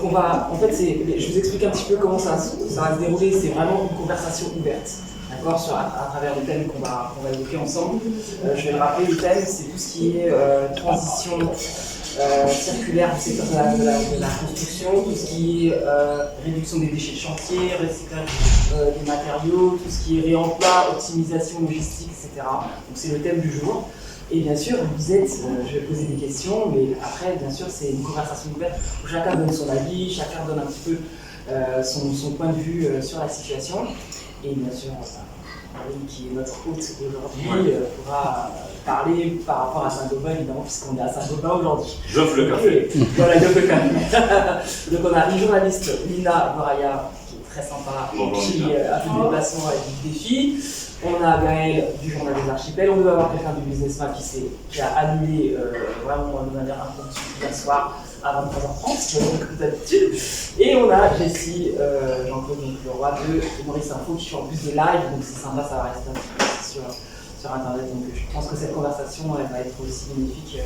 on va, en fait, je vous explique un petit peu comment ça va se dérouler. C'est vraiment une conversation ouverte, d'accord, à travers les thèmes qu'on va évoquer ensemble. Je vais le rappeler, le thème, c'est tout ce qui est transition circulaire du secteur de la construction, tout ce qui est réduction des déchets de chantier, recyclage des matériaux, tout ce qui est réemploi, optimisation logistique, etc. Donc c'est le thème du jour. Et bien sûr, je vais poser des questions, mais après, bien sûr, c'est une conversation ouverte où chacun donne son avis, chacun donne un petit peu son point de vue sur la situation. Et bien sûr, Marie, qui est notre hôte aujourd'hui, pourra parler par rapport à Saint-Gobain, évidemment, puisqu'on est à Saint-Gobain aujourd'hui. J'offre le café. Voilà, j'offre le café. Donc on a une journaliste, Lina Boraya, qui est très sympa, qui a fait des déplacements avec des défis. On a Gaël du Journal des Archipels. On devait avoir quelqu'un du Business Map qui a annulé vraiment de manière impromptue hier soir à 23h30, comme d'habitude. Et on a Jessie, Jean-Claude Leroy de Maurice Info qui fait en plus de live, donc c'est sympa, ça va rester un petit peu sur Internet. Donc je pense que cette conversation elle va être aussi bénéfique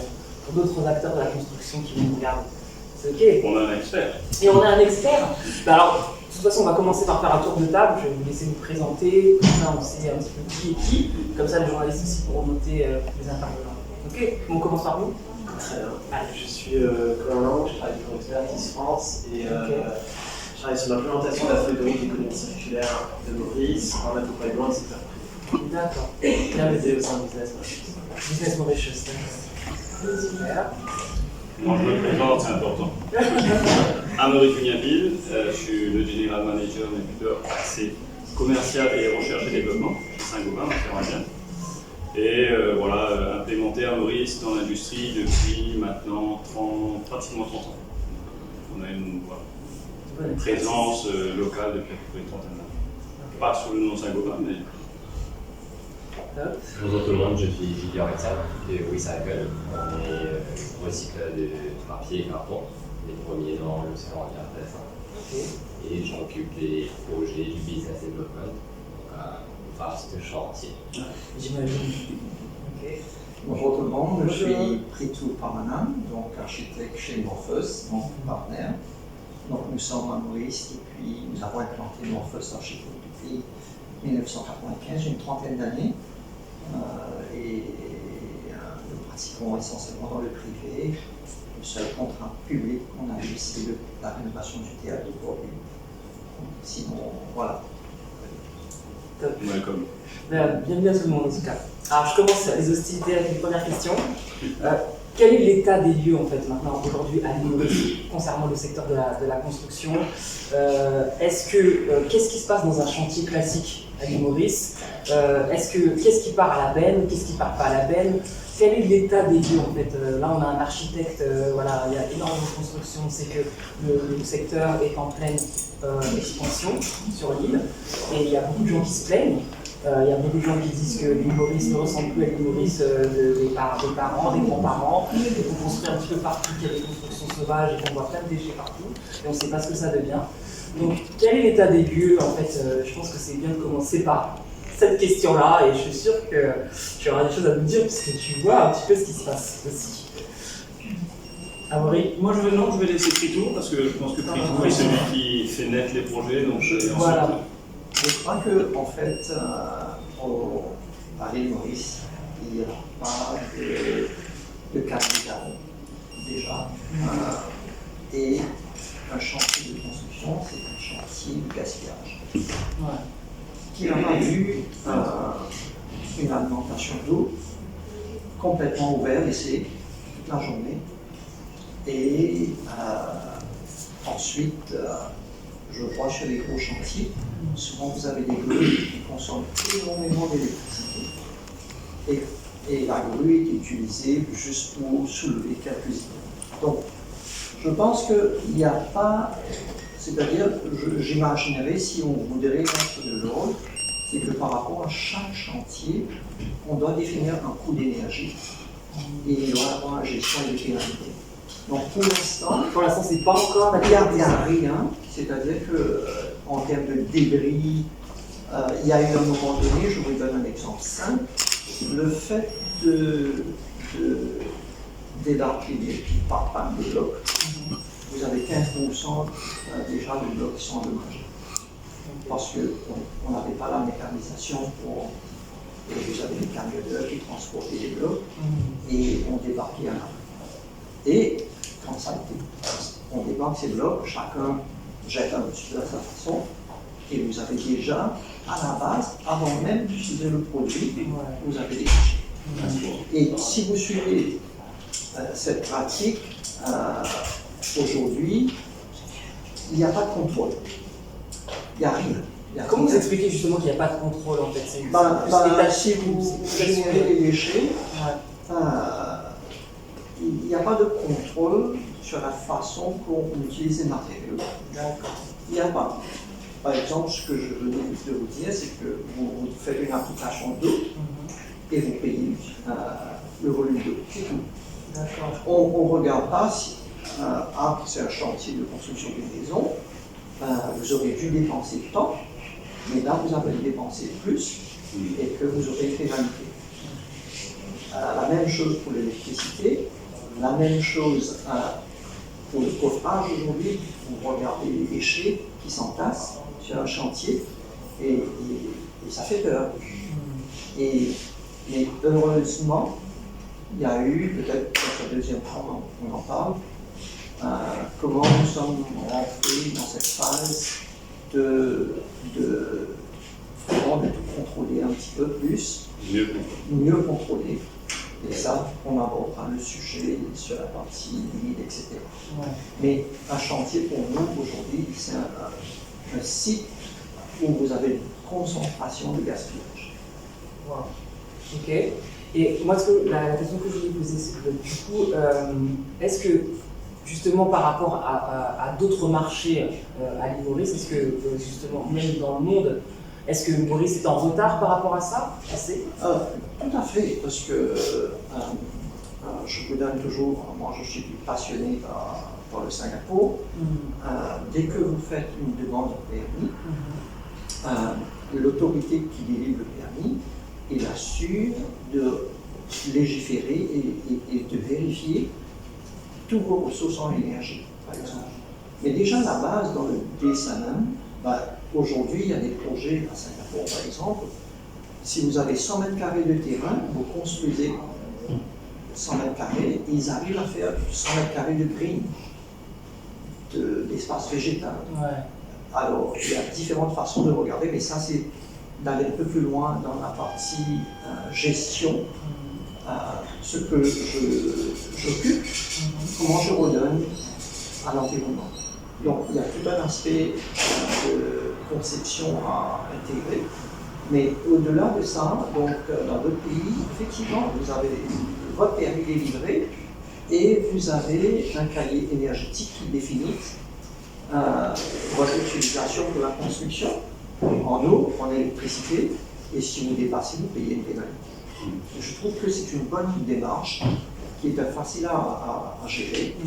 pour d'autres acteurs de la construction qui vont nous regarder. C'est ok? On a un expert. Et on a un expert. Alors, de toute façon, on va commencer par faire un tour de table. Je vais vous laisser vous présenter. Comme ça, on sait un petit peu qui est qui. Comme ça, les journalistes aussi pourront noter les intervenants. Ok? On commence par vous? Très bien. Allez, je suis Colin Lang, je travaille pour Expertise France et je travaille sur l'implémentation de la feuille de route d'économie circulaire de Maurice en accompagnement du secteur privé. D'accord. Bienvenue au sein de Business Maurice. Business Mauritius. Super. Moi, je me présente, c'est important. Amaury Cugnaville, je suis le General Manager du buteur accès commercial et recherche et développement chez Saint-Gobain, bien. Et voilà, implémenté à Maurice dans l'industrie depuis maintenant pratiquement 30 ans. On a une présence locale depuis à peu près une trentaine d'années. Pas sous le nom Saint-Gobain, mais. Bonjour tout le monde, je suis Julien Rexal de WeCycle. On est recycleur de papier et carton, les premiers dans l'océan Atlantique. Et j'occupe les projets du business development, donc un vaste chantier. J'imagine. Ok. Bonjour tout le monde, je suis Pritou Parmanam, donc architecte chez Morphos, mon partenaire. Donc nous sommes à Maurice et puis nous avons implanté Morphos Architecte depuis 1995, j'ai une trentaine d'années. Et nous pratiquons essentiellement dans le privé. Le seul contrat public qu'on a eu, c'est la rénovation du théâtre de Bourgogne. Sinon, voilà. Top. Welcome. Bienvenue à tout le monde en tout cas. Alors je commence les hostilités avec une première question. Quel est l'état des lieux en fait maintenant aujourd'hui à l'île Maurice concernant le secteur de la construction? Qu'est-ce qui se passe dans un chantier classique à l'île Maurice? Qu'est-ce qui part à la benne? Qu'est-ce qui part pas à la benne? Quel est l'état des lieux en fait? Là on a un architecte, voilà, il y a énormément de construction, c'est que le secteur est en pleine expansion sur l'île et il y a beaucoup de gens qui se plaignent. Il y a beaucoup de gens qui disent que l'île Maurice ne ressemble plus à l'île Maurice des parents, des grands-parents, qu'on construit un petit peu partout, qu'il y a des constructions sauvages et qu'on voit plein de déchets partout, et on ne sait pas ce que ça devient. Donc, quel est l'état des lieux? En fait, je pense que c'est bien de commencer par cette question-là, et je suis sûr que tu auras des choses à nous dire, puisque tu vois un petit peu ce qui se passe aussi. Amaury? Moi, je vais laisser Pritou, parce que je pense que Pritou est celui qui fait naître les projets, donc voilà. Je crois que en fait, à l'île Maurice, il n'y a pas de capital déjà. Et un chantier de construction, c'est un chantier de gaspillage. Ouais. Qui n'a pas eu une alimentation d'eau complètement ouverte, laissée toute la journée. Et ensuite, je vois sur les gros chantiers, souvent vous avez des grues qui consomment énormément d'électricité. Et la grue est utilisée juste pour soulever quelques items. Donc, je pense qu'il n'y a pas, c'est-à-dire, j'imaginerais si on voudrait mettre de l'ordre, c'est que par rapport à chaque chantier, on doit définir un coût d'énergie et il doit avoir une gestion des pénalités. Donc pour l'instant, c'est pas encore il n'y a rien, c'est-à-dire qu'en termes de débris, il y a eu un moment donné, je vous donne un exemple simple, le fait d'élargir par panne de blocs, vous avez 15% déjà de blocs qui sont endommagés. Parce qu'on n'avait pas la mécanisation pour. Et vous avez des camionneurs qui transportaient les blocs et on débarquait à la. Et quand ça a été, on débarque ces blocs, chacun jette un petit peu à sa façon, et vous avez déjà, à la base, avant même d'utiliser le produit, vous avez des déchets. Et si vous suivez cette pratique, aujourd'hui, il n'y a pas de contrôle. Il n'y a rien. Comment vous expliquez justement qu'il n'y a pas de contrôle en fait? Si vous générez les déchets, il n'y a pas de contrôle sur la façon qu'on utilise les matériaux. Il n'y a pas. Par exemple, ce que je venais de vous dire, c'est que vous faites une application d'eau et vous payez le volume d'eau. C'est tout. On ne regarde pas si c'est un chantier de construction d'une maison, vous aurez dû dépenser tant, mais là vous avez dépensé plus et que vous aurez fait pénalité. La même chose pour l'électricité, la même chose pour le coffrage aujourd'hui. Vous regardez les déchets qui s'entassent sur un chantier et ça fait peur. Mais heureusement, il y a eu, peut-être pour la deuxième fois on en parle, comment nous sommes rentrés dans cette phase de tout contrôler un petit peu plus, mieux contrôler. Et ça, on abordera le sujet sur la partie lead, etc. Mais un chantier pour nous aujourd'hui, c'est un site où vous avez une concentration de gaspillage. Wow. Ok. Et moi, la question que je voulais poser, c'est que du coup, est-ce que justement par rapport à d'autres marchés à l'île Maurice, est-ce que justement, même dans le monde, est-ce que Maurice est en retard par rapport à ça? Tout à fait, parce que je vous donne toujours, moi je suis passionné par le Singapour. Dès que vous faites une demande de permis, l'autorité qui délivre le permis, il assure de légiférer et de vérifier tous vos ressources en énergie, par exemple. Mais déjà à la base, dans le DSM, aujourd'hui, il y a des projets à Singapour, par exemple. Si vous avez 100 mètres carrés de terrain, vous construisez 100 mètres carrés, et ils arrivent à faire 100 mètres carrés de green, d'espace végétal. Alors, il y a différentes façons de regarder, mais ça, c'est d'aller un peu plus loin dans la partie gestion, ce que j'occupe, comment je redonne à l'environnement. Donc, il y a tout un aspect de conception à intégrer. Mais au-delà de ça, donc, dans d'autres pays, effectivement, vous avez votre permis délivré et vous avez un cahier énergétique qui définit votre utilisation pour la construction en eau, en électricité, et si vous dépassez, vous payez une pénalité. Je trouve que c'est une bonne démarche qui est facile à gérer.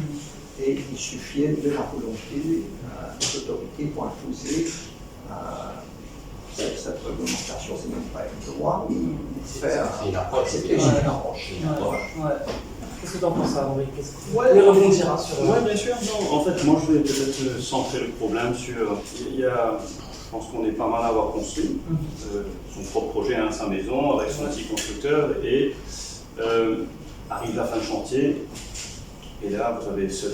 Et il suffit de la volonté des autorités pour imposer cette réglementation, c'est même pas une loi, mais faire accepter une approche. Qu'est-ce que tu en penses, Henri? Vous pouvez rebondir sur... Oui, bien sûr. Non, en fait, moi, je vais peut-être centrer le problème sur... je pense qu'on est pas mal à avoir construit son propre projet, sa maison, avec son petit constructeur, et arrive la fin de chantier, et là, vous avez ce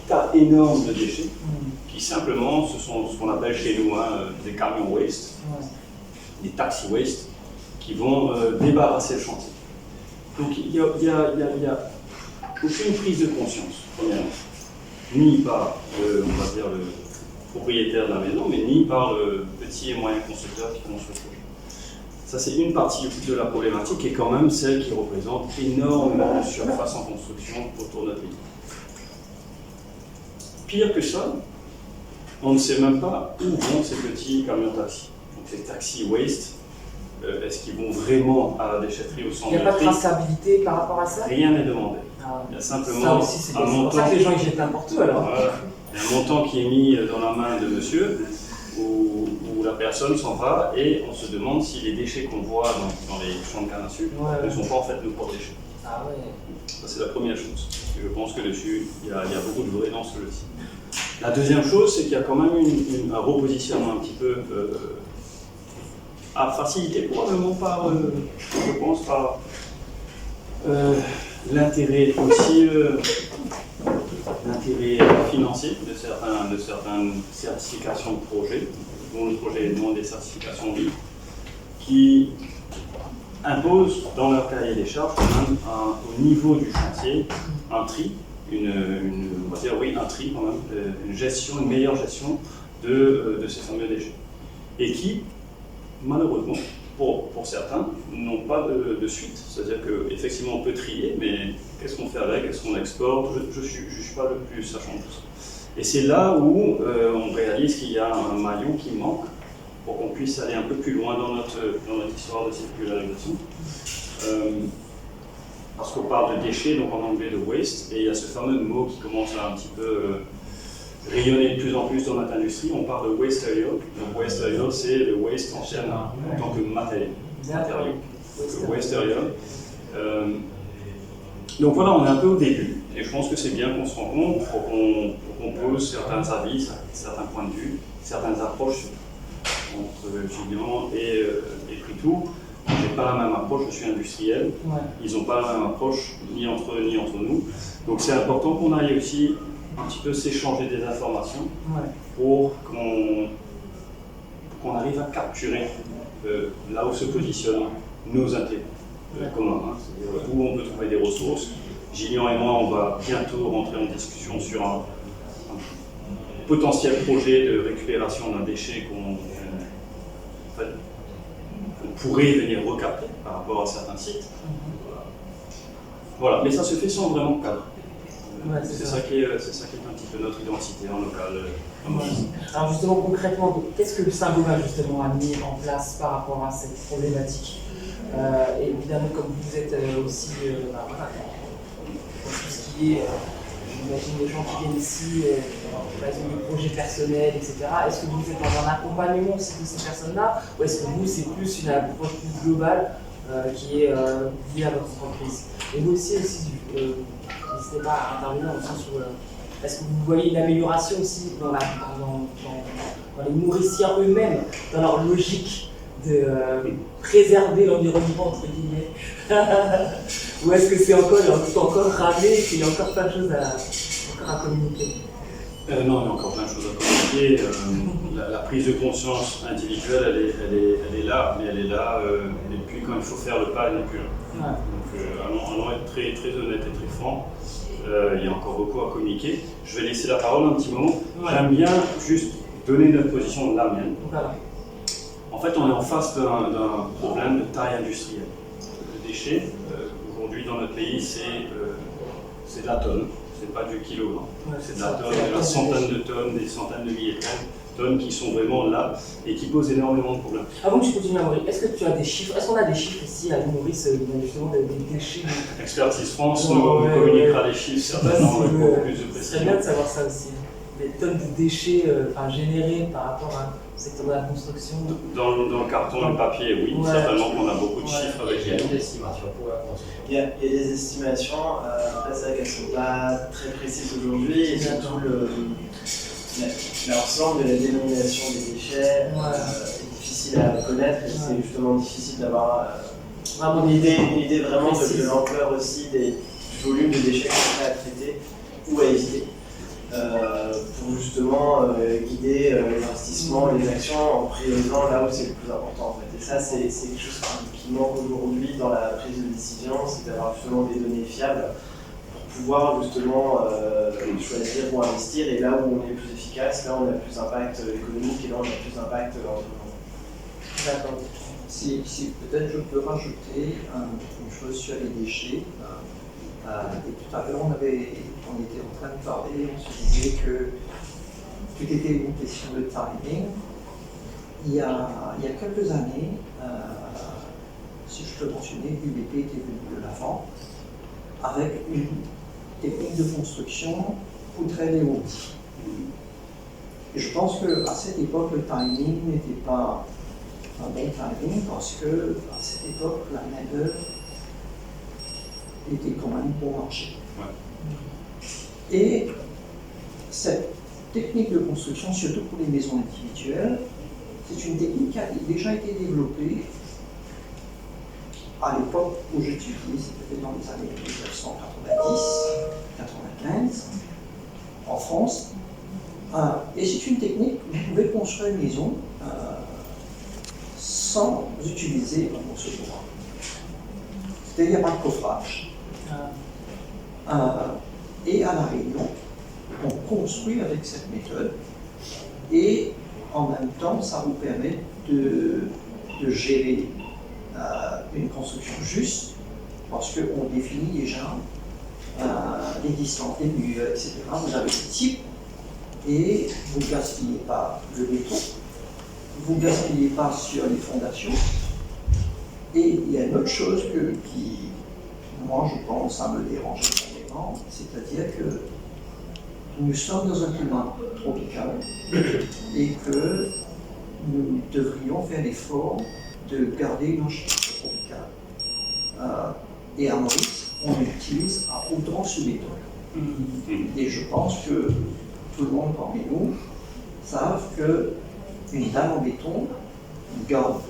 tas énorme de déchets qui simplement, ce sont ce qu'on appelle chez nous des camions waste, des taxi waste, qui vont débarrasser le chantier. Donc il n'y a aucune prise de conscience, premièrement, ni par on va dire, le propriétaire de la maison, mais ni par le petit et moyen constructeur qui construit le projet. Ça, c'est une partie de la problématique et quand même celle qui représente énormément de surface en construction autour de notre pays. Pire que ça, on ne sait même pas où vont ces petits camions taxis. Donc ces taxi waste, est-ce qu'ils vont vraiment à la déchetterie au centre? Il n'y a pas de traçabilité par rapport à ça? Rien n'est demandé. Il y a simplement c'est pour ça que les gens ils jettent n'importe où alors. Il y a un montant qui est mis dans la main de monsieur, où la personne s'en va et on se demande si les déchets qu'on voit dans les champs de canne à sucre ne sont pas en fait nos propres déchets. Ah ouais. Ça, c'est la première chose. Je pense que dessus, il y a beaucoup de vrai dans ce logiciel. La deuxième chose, c'est qu'il y a quand même un repositionnement un petit peu à faciliter, probablement par, je pense, par l'intérêt aussi, l'intérêt financier de certaines certifications de projets, dont le projet demande des certifications libres, qui imposent dans leur cahier des charges quand même au niveau du chantier un tri, on va dire oui, un tri quand même, une meilleure gestion de ces fameux déchets. Et qui, malheureusement, pour certains, n'ont pas de suite. C'est-à-dire qu'effectivement on peut trier, mais qu'est-ce qu'on fait avec? Est-ce qu'on exporte? Je ne suis pas le plus sachant de ça. Et c'est là où on réalise qu'il y a un maillon qui manque pour qu'on puisse aller un peu plus loin dans notre histoire de circularisation. Parce qu'on parle de déchets, donc en anglais de waste, et il y a ce fameux mot qui commence à un petit peu rayonner de plus en plus dans notre industrie. On parle de waste aerial. Donc waste aerial, c'est le waste en tant que matériau. Donc waste aerial. Donc voilà, on est un peu au début, et je pense que c'est bien qu'on se rencontre pour qu'on pose certains avis, certains points de vue, certaines approches entre Gillian et Pritou. J'ai pas la même approche, je suis industriel. Ouais. Ils n'ont pas la même approche, ni entre nous. Donc c'est important qu'on aille aussi un petit peu s'échanger des informations pour qu'on arrive à capturer là où se positionnent nos intérêts communs. C'est-à-dire où on peut trouver des ressources. Gillian et moi, on va bientôt rentrer en discussion sur un potentiel projet de récupération d'un déchet qu'on pourrait venir recapter par rapport à certains sites. Voilà, mais ça se fait sans vraiment cadre. C'est ça qui est un petit peu notre identité en local. Alors justement, concrètement, qu'est-ce que Saint-Gobain justement a mis en place par rapport à cette problématique? Et évidemment, comme vous êtes aussi dans tout ce qui est, j'imagine les gens qui viennent ici, ils ont des projets personnels, etc. Est-ce que vous êtes dans un accompagnement aussi de ces personnes-là, ou est-ce que vous, c'est plus une approche plus globale qui est liée à votre entreprise? Et vous aussi, n'hésitez pas à intervenir dans le sens où est-ce que vous voyez une amélioration aussi dans les nourriciers eux-mêmes, dans leur logique de préserver l'environnement, entre guillemets? Ou est-ce que c'est encore ramé et qu'il y a encore plein de choses à communiquer? Non, il y a encore plein de choses à communiquer. La prise de conscience individuelle, elle est là, mais elle est là, et puis quand il faut faire le pas, elle n'est plus là. Ouais. Donc allons être très, très honnête et très franc. Il y a encore beaucoup à communiquer. Je vais laisser la parole un petit moment. Ouais. J'aime bien juste donner notre position, la mienne. Voilà. En fait, on est en face d'un problème de taille industrielle. Le déchet, aujourd'hui dans notre pays, c'est de la tonne. C'est pas du kilo, hein. Ouais, c'est de la tonne, de la centaine de tonnes, des centaines de milliers de tonnes qui sont vraiment là et qui posent énormément de problèmes. Avant que je continue à Maurice, est-ce que tu as des chiffres? Est-ce qu'on a des chiffres ici à Maurice, justement des déchets? Expertise France nous communiquera les chiffres certainement avec beaucoup plus de précision. C'est bien de savoir ça aussi. Des tonnes de déchets générés par rapport au secteur de la construction. Dans le carton et le papier, oui, certainement qu'on a beaucoup de chiffres avec il y a une estimation pour la construction. Il y a des estimations, après c'est vrai qu'elles ne sont pas très précises aujourd'hui, et surtout l'ensemble de la dénomination des déchets est difficile à connaître, et c'est justement difficile d'avoir vraiment une idée vraiment de l'ampleur aussi du volume de déchets qu'on est à traiter ou à éviter. Pour justement guider les investissements, les actions en priorisant là où c'est le plus important en fait. Et ça c'est quelque chose qui manque aujourd'hui dans la prise de décision, c'est d'avoir justement des données fiables pour pouvoir justement choisir où investir, et là où on est plus efficace, là on a plus d'impact économique et là on a plus d'impact environnemental. D'accord. Si peut-être je peux rajouter une chose sur les déchets. Et tout à l'heure, on était en train de parler, on se disait que tout était une question de timing. Il y a quelques années, si je peux mentionner, UBP était venu de l'avant avec une technique de construction poutrelle et haute. Et je pense qu'à cette époque, le timing n'était pas un bon timing parce qu'à cette époque, la main-d'œuvre était quand même bon marché. Ouais. Et cette technique de construction, surtout pour les maisons individuelles, c'est une technique qui a déjà été développée à l'époque où j'étudiais, c'était dans les années 1990-95 en France. Et c'est une technique, vous pouvez construire une maison sans utiliser un morceau de bois. C'est-à-dire il n'y a pas de coffrage. Et à La Réunion, on construit avec cette méthode et en même temps, ça vous permet de gérer une construction juste parce qu'on définit déjà les distances des murs, etc. Vous avez le type et vous ne gaspillez pas le béton, vous ne gaspillez pas sur les fondations. Et il y a une autre chose qui, moi, je pense, à me déranger énormément, c'est-à-dire que nous sommes dans un climat tropical et que nous devrions faire l'effort de garder une architecture tropicale. Et à Maurice, on utilise à outrance ce béton. Et je pense que tout le monde parmi nous savent qu'une dalle en béton garde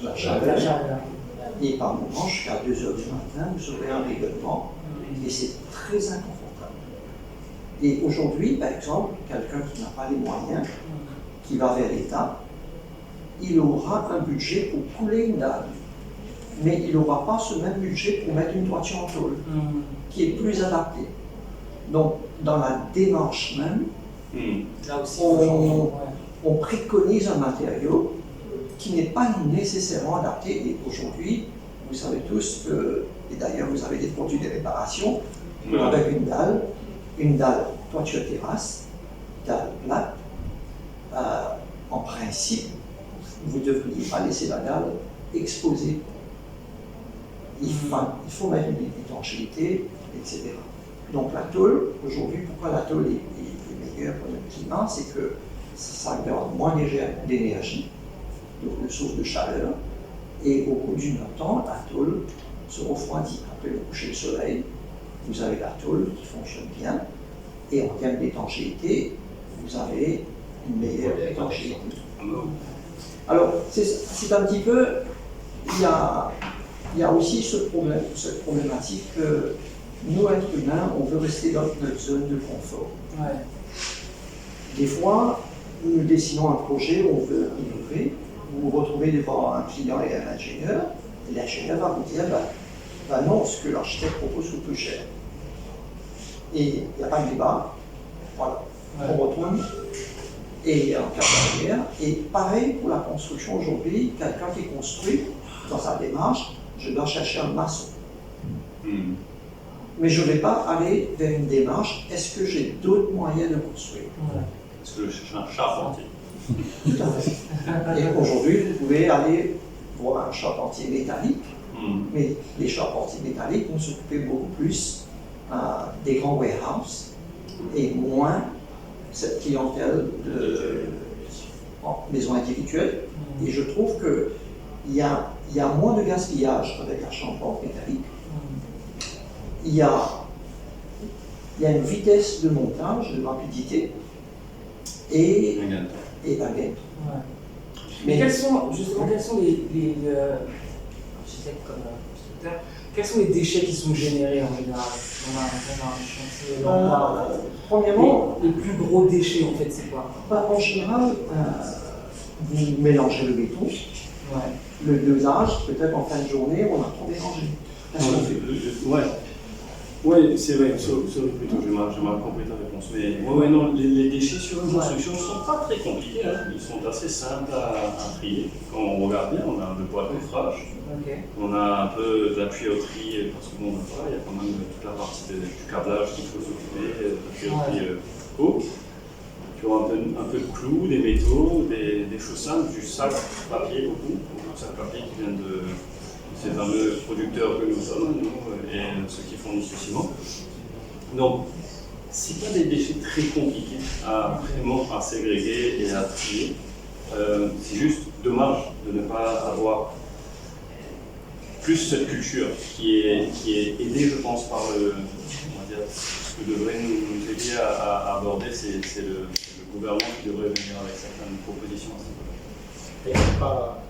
la chaleur. Et par moment, jusqu'à 2 heures du matin, vous aurez un rayonnement et c'est très inconfortable. Et aujourd'hui, par exemple, quelqu'un qui n'a pas les moyens, qui va vers l'État, il aura un budget pour couler une dalle. Mais il n'aura pas ce même budget pour mettre une toiture en tôle, qui est plus adaptée. Donc, dans la démarche même, Là aussi, on préconise un matériau qui n'est pas nécessairement adapté. Et aujourd'hui, vous savez tous que, et d'ailleurs vous avez des produits de réparation, avec une dalle toiture terrasse, dalle plate, en principe, vous ne devriez pas laisser la dalle exposée. Il faut mettre une étanchéité, etc. Donc la tôle, aujourd'hui, pourquoi la tôle est meilleure pour le climat, c'est que ça garde moins d'énergie, donc de source de chaleur, et au bout d'une heure de temps, la tôle se refroidit. Après le coucher du soleil, vous avez la tôle qui fonctionne bien, et en termes d'étanchéité, vous avez une meilleure étanchéité. Alors, c'est un petit peu, il y a aussi cette problématique que nous, êtres humains, on veut rester dans notre zone de confort. Ouais. Des fois, nous dessinons un projet où on veut innover, vous vous retrouvez devant un client et un ingénieur, et l'ingénieur va vous dire, bah non, ce que l'architecte propose coûte plus cher. Et il n'y a pas de débat, voilà, on retourne, et en carrière, et pareil pour la construction aujourd'hui, quelqu'un qui construit, dans sa démarche, je dois chercher un maçon. Mais je ne vais pas aller vers une démarche, est-ce que j'ai d'autres moyens de construire? Est-ce que je cherche un charpentier? Tout à fait. Et aujourd'hui, vous pouvez aller voir un charpentier métallique, mais les charpentiers métalliques vont s'occuper beaucoup plus des grands warehouses et moins cette clientèle de maisons individuelles. Et je trouve qu'il y a moins de gaspillage avec la charpente métallique. Il y a une vitesse de montage, de rapidité et un gain. Ouais. Mais quels sont les architectes comme constructeurs, quels sont les déchets qui sont générés en général dans un chantier? Premièrement, les plus gros déchets en fait, c'est quoi? En général, vous mélangez le béton, le dosage, peut-être en fin de journée, on a trop mélangé. Qu'est-ce qu'on fait? Oui, c'est vrai, plutôt, j'ai mal compris ta réponse. Mais non, les déchets sur une construction ne sont pas très compliqués, hein. Ils sont assez simples à trier. Quand on regarde bien, on a le bois de coffrage, on a un peu de la tuyauterie, parce que bon, il y a quand même toute la partie du câblage qu'il faut s'occuper, de la tuyauterie haute. Tu as un peu de clous, des métaux, des choses simples, du sac papier beaucoup, donc un sac papier qui vient de ces fameux producteurs que nous sommes, nous, et ceux qui fournissent le ciment. Donc, ce n'est pas des déchets très compliqués à ségréguer et à trier. C'est juste dommage de ne pas avoir plus cette culture qui est aidée, je pense, par on va dire, ce que devrait nous aider à aborder, c'est le gouvernement qui devrait venir avec certaines propositions à ce niveau-là.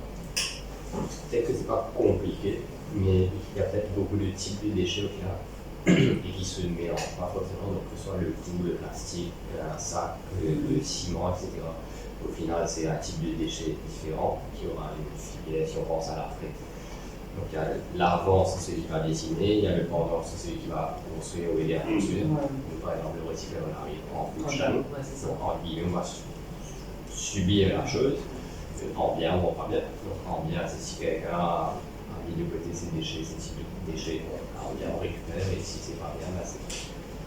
Peut-être que c'est pas compliqué, mais il y a peut-être beaucoup de types de déchets au final et qui se mélangent pas forcément, donc que ce soit le bout, le plastique, un sac, le ciment, etc. Au final, c'est un type de déchet différent qui aura une filière, si on pense à la frette. Donc il y a l'avant, c'est celui qui va dessiner, il y a le pendant, c'est celui qui va construire ou aider à construire. Donc, par exemple, le recycleur arrive en bout de chaîne, donc en guillemets, on va subir la chose, en bien ou en pas bien. Donc en bien, c'est si quelqu'un a mis de côté ses déchets, ses types de déchets, en bien on récupère, et si c'est pas bien, c'est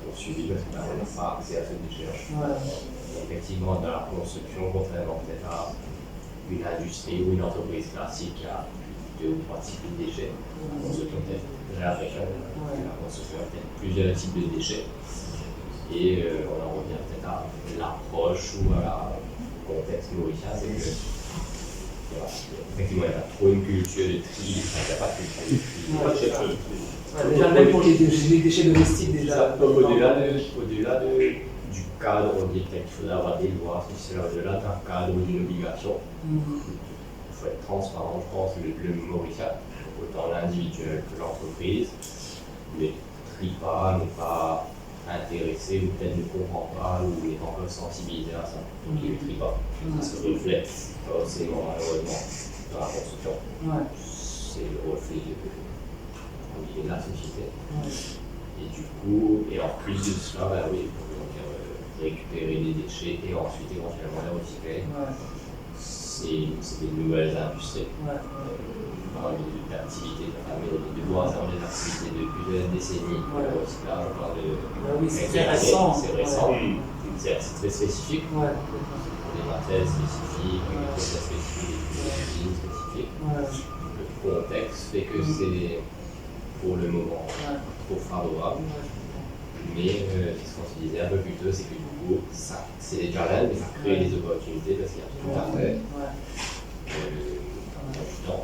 poursuivi parce qu'on n'a pas accès à ce déchet. Effectivement, dans la construction, contrairement peut-être à une industrie ou une entreprise classique qui a 2 ou 3 types de déchets, la construction peut-être la construction a peut-être plusieurs types de déchets. Et on en revient peut-être à l'approche ou à contexte mauricien, c'est que effectivement, il n'y a pas trop une culture de tri, il n'y a pas de culture de tri. Déjà, même pour les déchets domestiques, déjà. Au-delà du cadre, on dit peut-être qu'il faudrait avoir des lois, si c'est au-delà d'un cadre ou d'une obligation. Il faut être transparent, je pense, le mauricien, autant l'individuel que l'entreprise, ne trie pas, n'est pas intéressé ou peut-être ne comprend pas ou n'est pas encore sensibilisé à ça, donc il ne trie pas. Ça se reflète forcément malheureusement dans la construction. C'est le reflet de la société. Et du coup, et en plus de cela, oui, donc, récupérer des déchets et ensuite éventuellement les recycler. C'est des nouvelles industries. D'activités, de voir des activités de plusieurs décennies pour le recyclage. C'est très récent. C'est récent, c'est très spécifique. Des matériels spécifiques, des process spécifiques, des usines spécifiques. Le contexte fait que c'est pour le moment trop favorable. Mais ce qu'on se disait un peu plus tôt, c'est que du coup, c'est des challenges, mais ça crée des opportunités parce qu'il y a tout à fait du temps.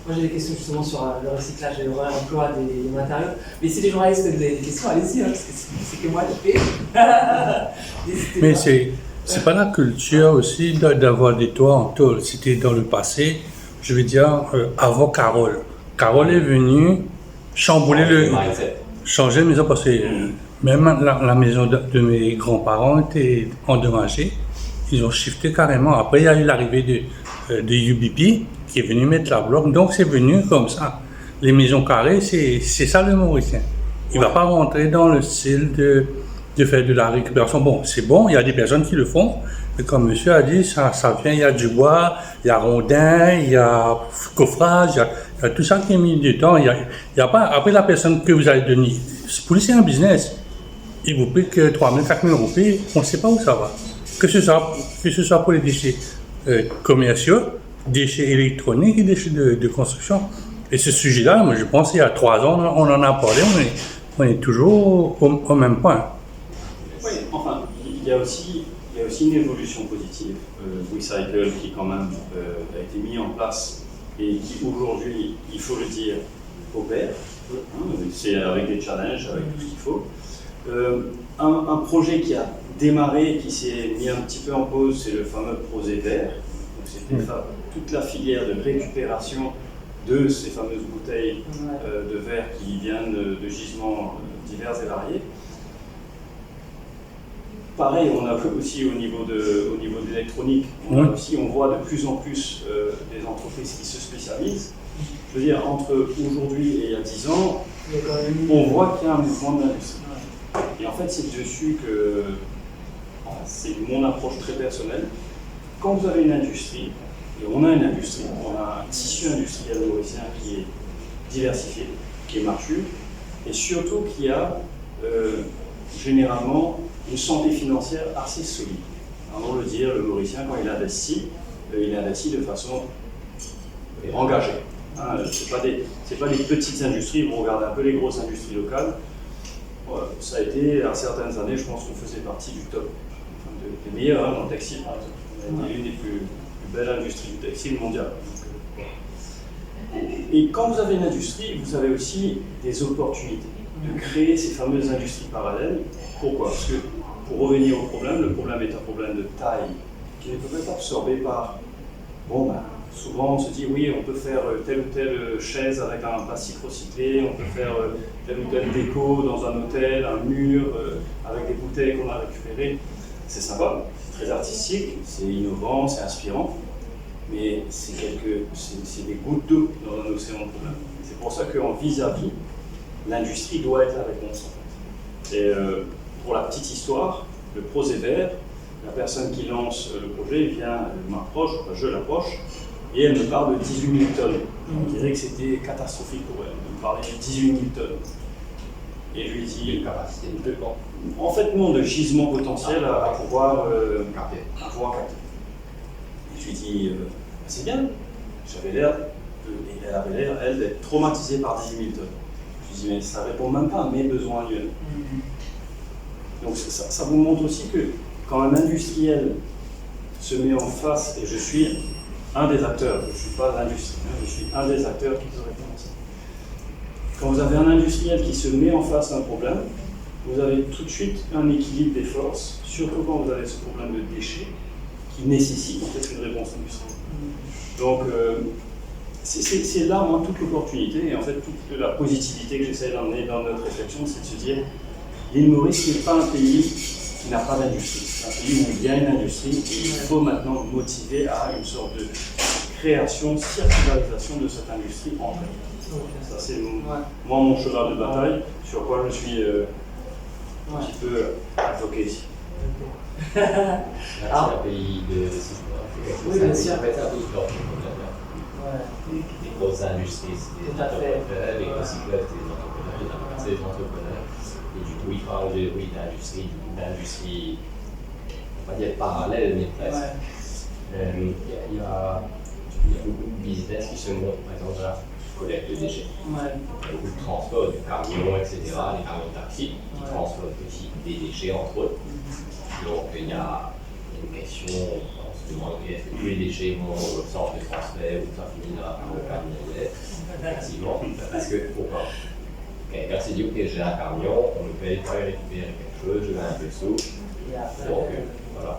Moi j'ai des questions justement sur le recyclage et le réemploi des matériaux. Mais si les journalistes ont des questions, allez-y, parce que c'est que moi qui fais. Mais c'est pas la culture aussi d'avoir des toits en tôle. C'était dans le passé, je veux dire, avant Carole. Carole est venue chambouler changer la maison parce que même la maison de mes grands-parents était endommagée. Ils ont shifté carrément. Après, il y a eu l'arrivée de UBP qui est venu mettre la bloc. Donc, c'est venu comme ça. Les maisons carrées, c'est ça le mauricien. Il ne va pas rentrer dans le style de faire de la récupération. Bon, c'est bon, il y a des personnes qui le font. Mais comme monsieur a dit, ça vient, il y a du bois, il y a rondin, il y a coffrage, il y a tout ça qui est mis dedans. Il y a pas, après, la personne que vous allez donner, pour lui, c'est un business. Il vous paye que 3 000, 4 000 roupies, on ne sait pas où ça va. Que ce soit pour les déchets commerciaux, déchets électroniques et déchets de construction. Et ce sujet-là, moi je pense qu'il y a 3 ans, on en a parlé, on est toujours au même point. Oui, enfin, il y a aussi une évolution positive. WeCycle qui quand même a été mis en place et qui aujourd'hui, il faut le dire, opère. C'est avec des challenges, avec tout ce qu'il faut. Un projet qui a démarré, qui s'est mis un petit peu en pause, c'est le fameux projet vert. C'était toute la filière de récupération de ces fameuses bouteilles de verre qui viennent de gisements divers et variés. Pareil, on a aussi au niveau de l'électronique, on voit de plus en plus des entreprises qui se spécialisent. Je veux dire, entre aujourd'hui et il y a 10 ans, on voit qu'il y a un mouvement de l'industrie. Et en fait, c'est dessus que c'est mon approche très personnelle. Quand vous avez une industrie, et on a une industrie, on a un tissu industriel mauricien qui est diversifié, qui est mature, et surtout qui a généralement une santé financière assez solide. Avant de le dire, le mauricien, quand il investit de façon engagée. Ce n'est pas des petites industries, vous regardez un peu les grosses industries locales. Ça a été, à certaines années, je pense qu'on faisait partie du top, des meilleurs dans le textile, par exemple. On a été l'une des plus belles industries du textile mondial. Et quand vous avez une industrie, vous avez aussi des opportunités de créer ces fameuses industries parallèles. Pourquoi? Parce que, pour revenir au problème, le problème est un problème de taille qui ne peut pas être absorbé par... souvent on se dit oui, on peut faire telle ou telle chaise avec un plastique recyclé, on peut faire telle ou telle déco dans un hôtel, un mur avec des bouteilles qu'on a récupérées. C'est sympa, c'est très artistique, c'est innovant, c'est inspirant, mais c'est des gouttes d'eau dans un océan de problèmes. C'est pour ça qu'en vis-à-vis, l'industrie doit être la réponse en fait. Et pour la petite histoire, le Prosévère, la personne qui lance le projet je l'approche, et elle me parle de 18 000 tonnes. On dirait que c'était catastrophique pour elle, de me parler de 18 000 tonnes. Et je lui dis, en fait non, de gisement potentiel à pouvoir capter. Et je lui dis, c'est bien, elle avait l'air, elle, d'être traumatisée par 18 000 tonnes. Je lui dis, mais ça ne répond même pas à mes besoins annuels. Donc ça vous montre aussi que quand un industriel se met en face, et je suis un des acteurs, je ne suis pas l'industrie, je suis un des acteurs qui peut répondre à ça. Quand vous avez un industriel qui se met en face d'un problème, vous avez tout de suite un équilibre des forces, surtout quand vous avez ce problème de déchets qui nécessite peut-être une réponse industrielle. Donc c'est là, moi, toute l'opportunité, et en fait toute la positivité que j'essaie d'emmener dans notre réflexion, c'est de se dire, l'île Maurice n'est pas un pays qui n'a pas d'industrie. C'est un pays où il y a une industrie et il faut maintenant motiver à une sorte de création, circularisation de cette industrie en fait. Ça c'est mon cheval de bataille sur quoi je suis un petit peu advoqué ici. C'est un pays de oui, bien sûr. Ça peut être un peu fort. Les grosses industries, c'est des entrepreneurs, les recycleurs, c'est des entrepreneurs. Et du coup, il parle d'industrie, on va dire parallèle, mais presque. Il y a beaucoup de business qui se montrent, par exemple, dans la collecte de déchets. Il y a beaucoup de transport, des camions, etc., les camions taxis qui transportent aussi des déchets, entre autres. Donc, il y a une question, on se demande est-ce que tous les déchets vont au centre de transfert ou ça finit dans le camion. Effectivement, parce que pourquoi? Quelqu'un s'est dit, ok, j'ai un camion, on me paye pour aller récupérer quelque chose, je mets un peu de sous. Donc, voilà.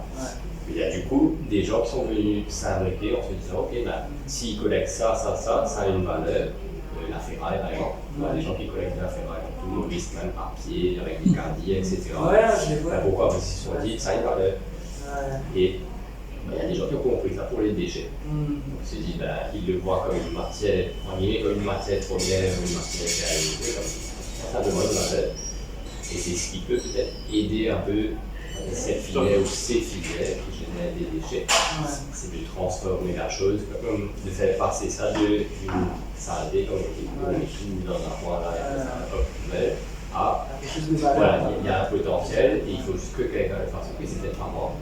Il y a du coup des gens qui sont venus s'imbriquer en se disant, ok, s'ils collectent ça a une valeur. La ferraille, par exemple. Des gens qui collectent de la ferraille, tout le monde risque même par pied, avec des cardis, etc. Pourquoi? Parce qu'ils se sont dit, ça a une valeur. Et il y a des gens qui ont compris ça pour les déchets. Donc ils se disent, ils le voient comme une matière, comme une matière première, une matière qui a une comme ça demande une valeur. Et c'est ce qui peut peut-être aider un peu cette filière ou ces filières qui génèrent des déchets. C'est de transformer la chose, comme de faire passer ça d'une saleté, comme on tout dans un point là, voilà, il y a un potentiel et il faut juste que quelqu'un le fasse. C'est peut-être pas moi.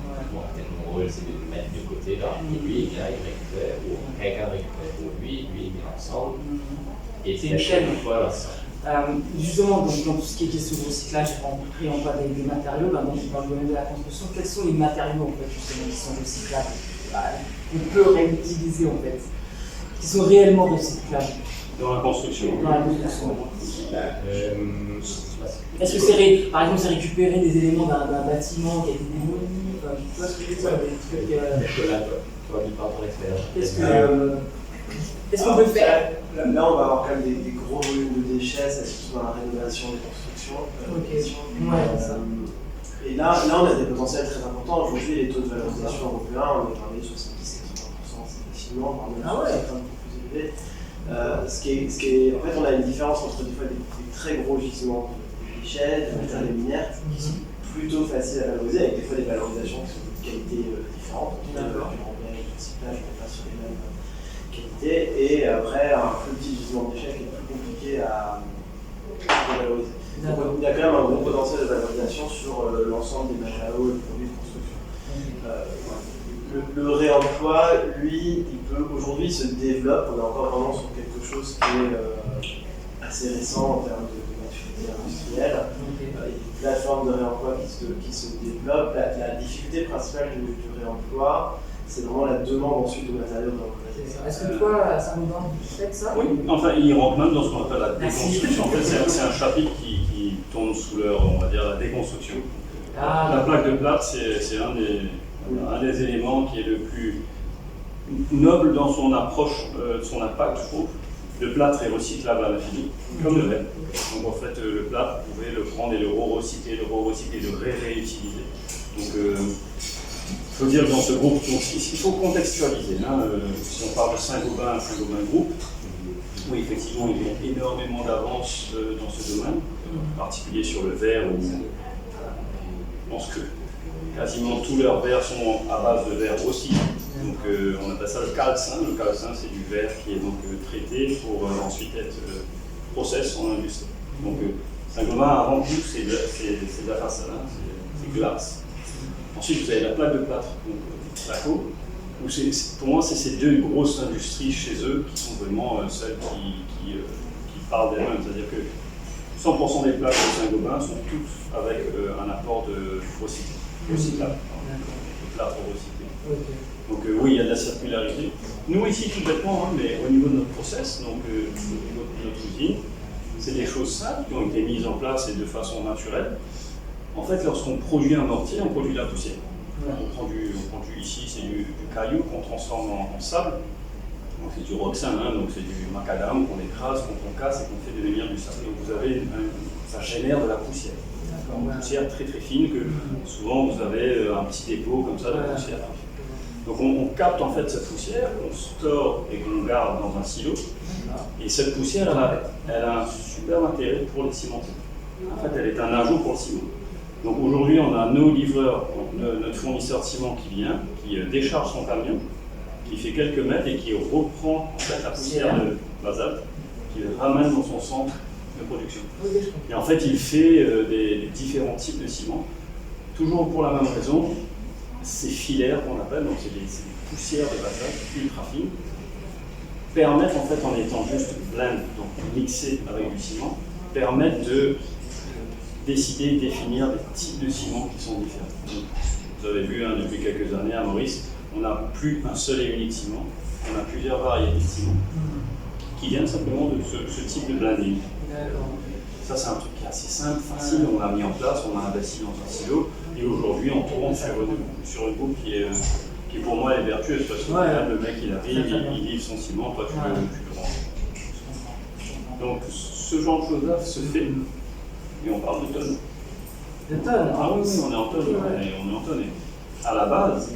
Peut-être mon rôle c'est de le mettre de côté là, et lui il vient, il récupère, ou quelqu'un récupère pour lui il met ensemble. Et c'est une chaîne. Voilà. Justement, donc, dans tout ce qui est question de recyclage, j'ai rencontré des matériaux, dans le domaine de la construction. Quels sont les matériaux en fait, justement, qui sont recyclables, qu'on peut réutiliser en fait, qui sont réellement recyclables? Dans la construction. Est-ce que par exemple, c'est récupérer des éléments d'un bâtiment qui a été démoli? Tu vois ce que je veux dire? Toi, dis pas ton expérience. Est-ce qu'on peut le faire? Là, on va avoir quand même des gros volumes de déchets, ça se trouve dans la rénovation des constructions. Et là, on a des potentiels très importants. Aujourd'hui, les taux de valorisation européens, on est parmi 70-80%, c'est facilement, voire même un peu plus élevé. En fait, on a une différence entre des fois des très gros gisements de déchets, de matériaux minères, qui sont plutôt faciles à valoriser, avec des fois des valorisations qui sont de qualité différente. Du renvers, du recyclage, on n'est pas sur les mêmes qualités. Et après, un plus petit gisement de déchets qui est plus compliqué à valoriser. Donc, il y a quand même un gros potentiel de valorisation sur l'ensemble des matériaux et des produits de construction. Le réemploi, lui, aujourd'hui se développe. On est encore vraiment sur quelque chose qui est assez récent en termes de maturité industrielle. Il y a des plateformes de réemploi qui se développent. La difficulté principale du réemploi, c'est vraiment la demande ensuite de matériaux dans le projet. Est-ce que toi, à Saint-Gobain, vous faites ça? Oui, enfin, ils rentrent même dans ce qu'on appelle la Merci. déconstruction. En fait, c'est un chapitre qui tourne sous leur, on va dire, la déconstruction. Ah, La plaque de plâtre, c'est un des éléments qui est le plus noble dans son approche, son impact, je trouve. Le plâtre est recyclable à l'infini, comme le verre. Donc en fait, le plâtre, vous pouvez le prendre et le re-recycler, le réutiliser. Donc, il faut dire que dans ce groupe, donc, il faut contextualiser. Hein, si on parle de Saint-Gobain Group, oui, effectivement, ils ont énormément d'avance dans ce domaine, en particulier sur le verre, où je pense que quasiment tous leurs verres sont à base de verre aussi. Donc on appelle ça le calcin. Le calcin, c'est du verre qui est donc traité pour ensuite être process en industrie. Donc Saint-Gobain, avant tout, c'est de la façade, hein, c'est glace. Ensuite, vous avez la plaque de plâtre, donc Placo, où pour moi, c'est ces deux grosses industries chez eux qui sont vraiment celles qui parlent d'elles-mêmes. C'est-à-dire que 100% des plaques de Saint-Gobain sont toutes avec un apport de recyclable, de plâtre recyclé. ok. Donc oui, il y a de la circularité. Nous ici, tout bêtement, hein, mais au niveau de notre process, donc au niveau de notre usine, c'est des choses simples qui ont été mises en place et de façon naturelle. En fait, lorsqu'on produit un mortier, on produit de la poussière. On prend du ici, c'est du caillou qu'on transforme en sable. Donc c'est du roxane, hein, donc c'est du macadam qu'on écrase, qu'on casse et qu'on fait devenir du sable. Donc vous avez ça génère de la poussière. Une poussière très très fine que souvent vous avez un petit dépôt comme ça de poussière. Donc on capte en fait cette poussière, qu'on store et qu'on garde dans un silo. Et cette poussière, elle a un super intérêt pour les cimentiers. En fait, elle est un ajout pour le ciment. Donc aujourd'hui, on a nos livreurs, notre fournisseur de ciment qui vient, qui décharge son camion, qui fait quelques mètres et qui reprend en fait, la poussière de basalte, qui le ramène dans son centre de production. Et en fait, il fait des différents types de ciment, toujours pour la même raison. Ces filaires qu'on appelle, donc c'est des poussières de basalte ultra fines, permettent en fait, en étant juste blend, donc mixées avec du ciment, permettent de décider, définir des types de ciment qui sont différents. Donc, vous avez vu hein, depuis quelques années à Maurice, on n'a plus un seul et unique ciment, on a plusieurs variétés de ciment qui viennent simplement de ce type de blending. Ça c'est un truc qui est assez simple, facile, on l'a mis en place, on a investi dans un silo et aujourd'hui on tourne sur une boucle qui pour moi est vertueuse parce que là, le mec il arrive, il livre son ciment, toi tu le rends. Donc ce genre de choses-là se fait. Et on parle de tonnes. De tonnes? Ah oui, on est en tonnes. On est en tonnes. À la base,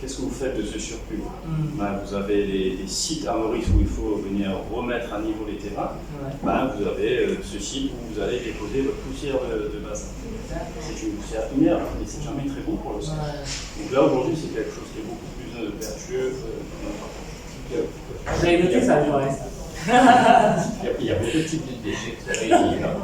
qu'est-ce que vous faites de ce surplus? Ben, vous avez des sites à Maurice où il faut venir remettre à niveau les terrains. Ben, vous avez ce site où vous allez déposer votre poussière de base. C'est une poussière lumière, mais c'est jamais très bon pour le sol. Donc là, aujourd'hui, c'est quelque chose qui est beaucoup plus vertueux. J'avais noté ça, je reste. Il y a beaucoup de types de déchets qui sont réutilisables.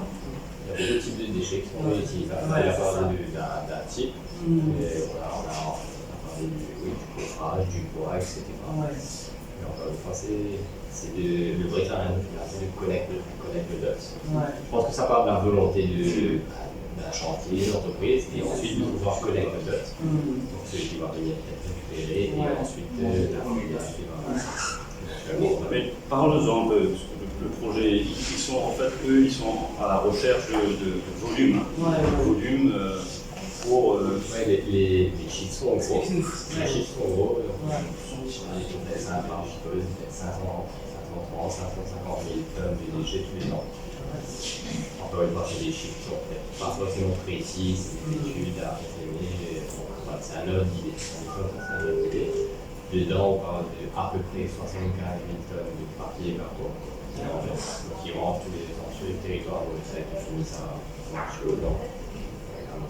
Il y a beaucoup de types de déchets qui sont réutilisables. On a parlé d'un type. Et voilà, on a parlé du coffrage, du bois, etc. Et encore une fois, c'est le britannique, c'est de connecter le dots. Je pense que ça part de la volonté d'un chantier, d'entreprise, et ensuite de pouvoir connecter le dots. Donc celui qui va venir peut-être récupérer, et ensuite la fouille qui va. Mais parlons-en un peu, le projet, ils sont en fait, eux, ils sont à la recherche de volume. Volume pour... les chiffres sont gros. Les chiffres sont gros. Ça marche, 530, 550 000 tonnes de déchets tous les ans. Encore une fois, c'est des chiffres qui sont pas forcément précis, c'est des études à réfléchir, c'est un ordre d'idée. Dedans, on parle d'à peu près 75 000 tonnes de papier par rapport qui rentrent tous les ans sur le territoire où ça a été fini, ça marche dedans.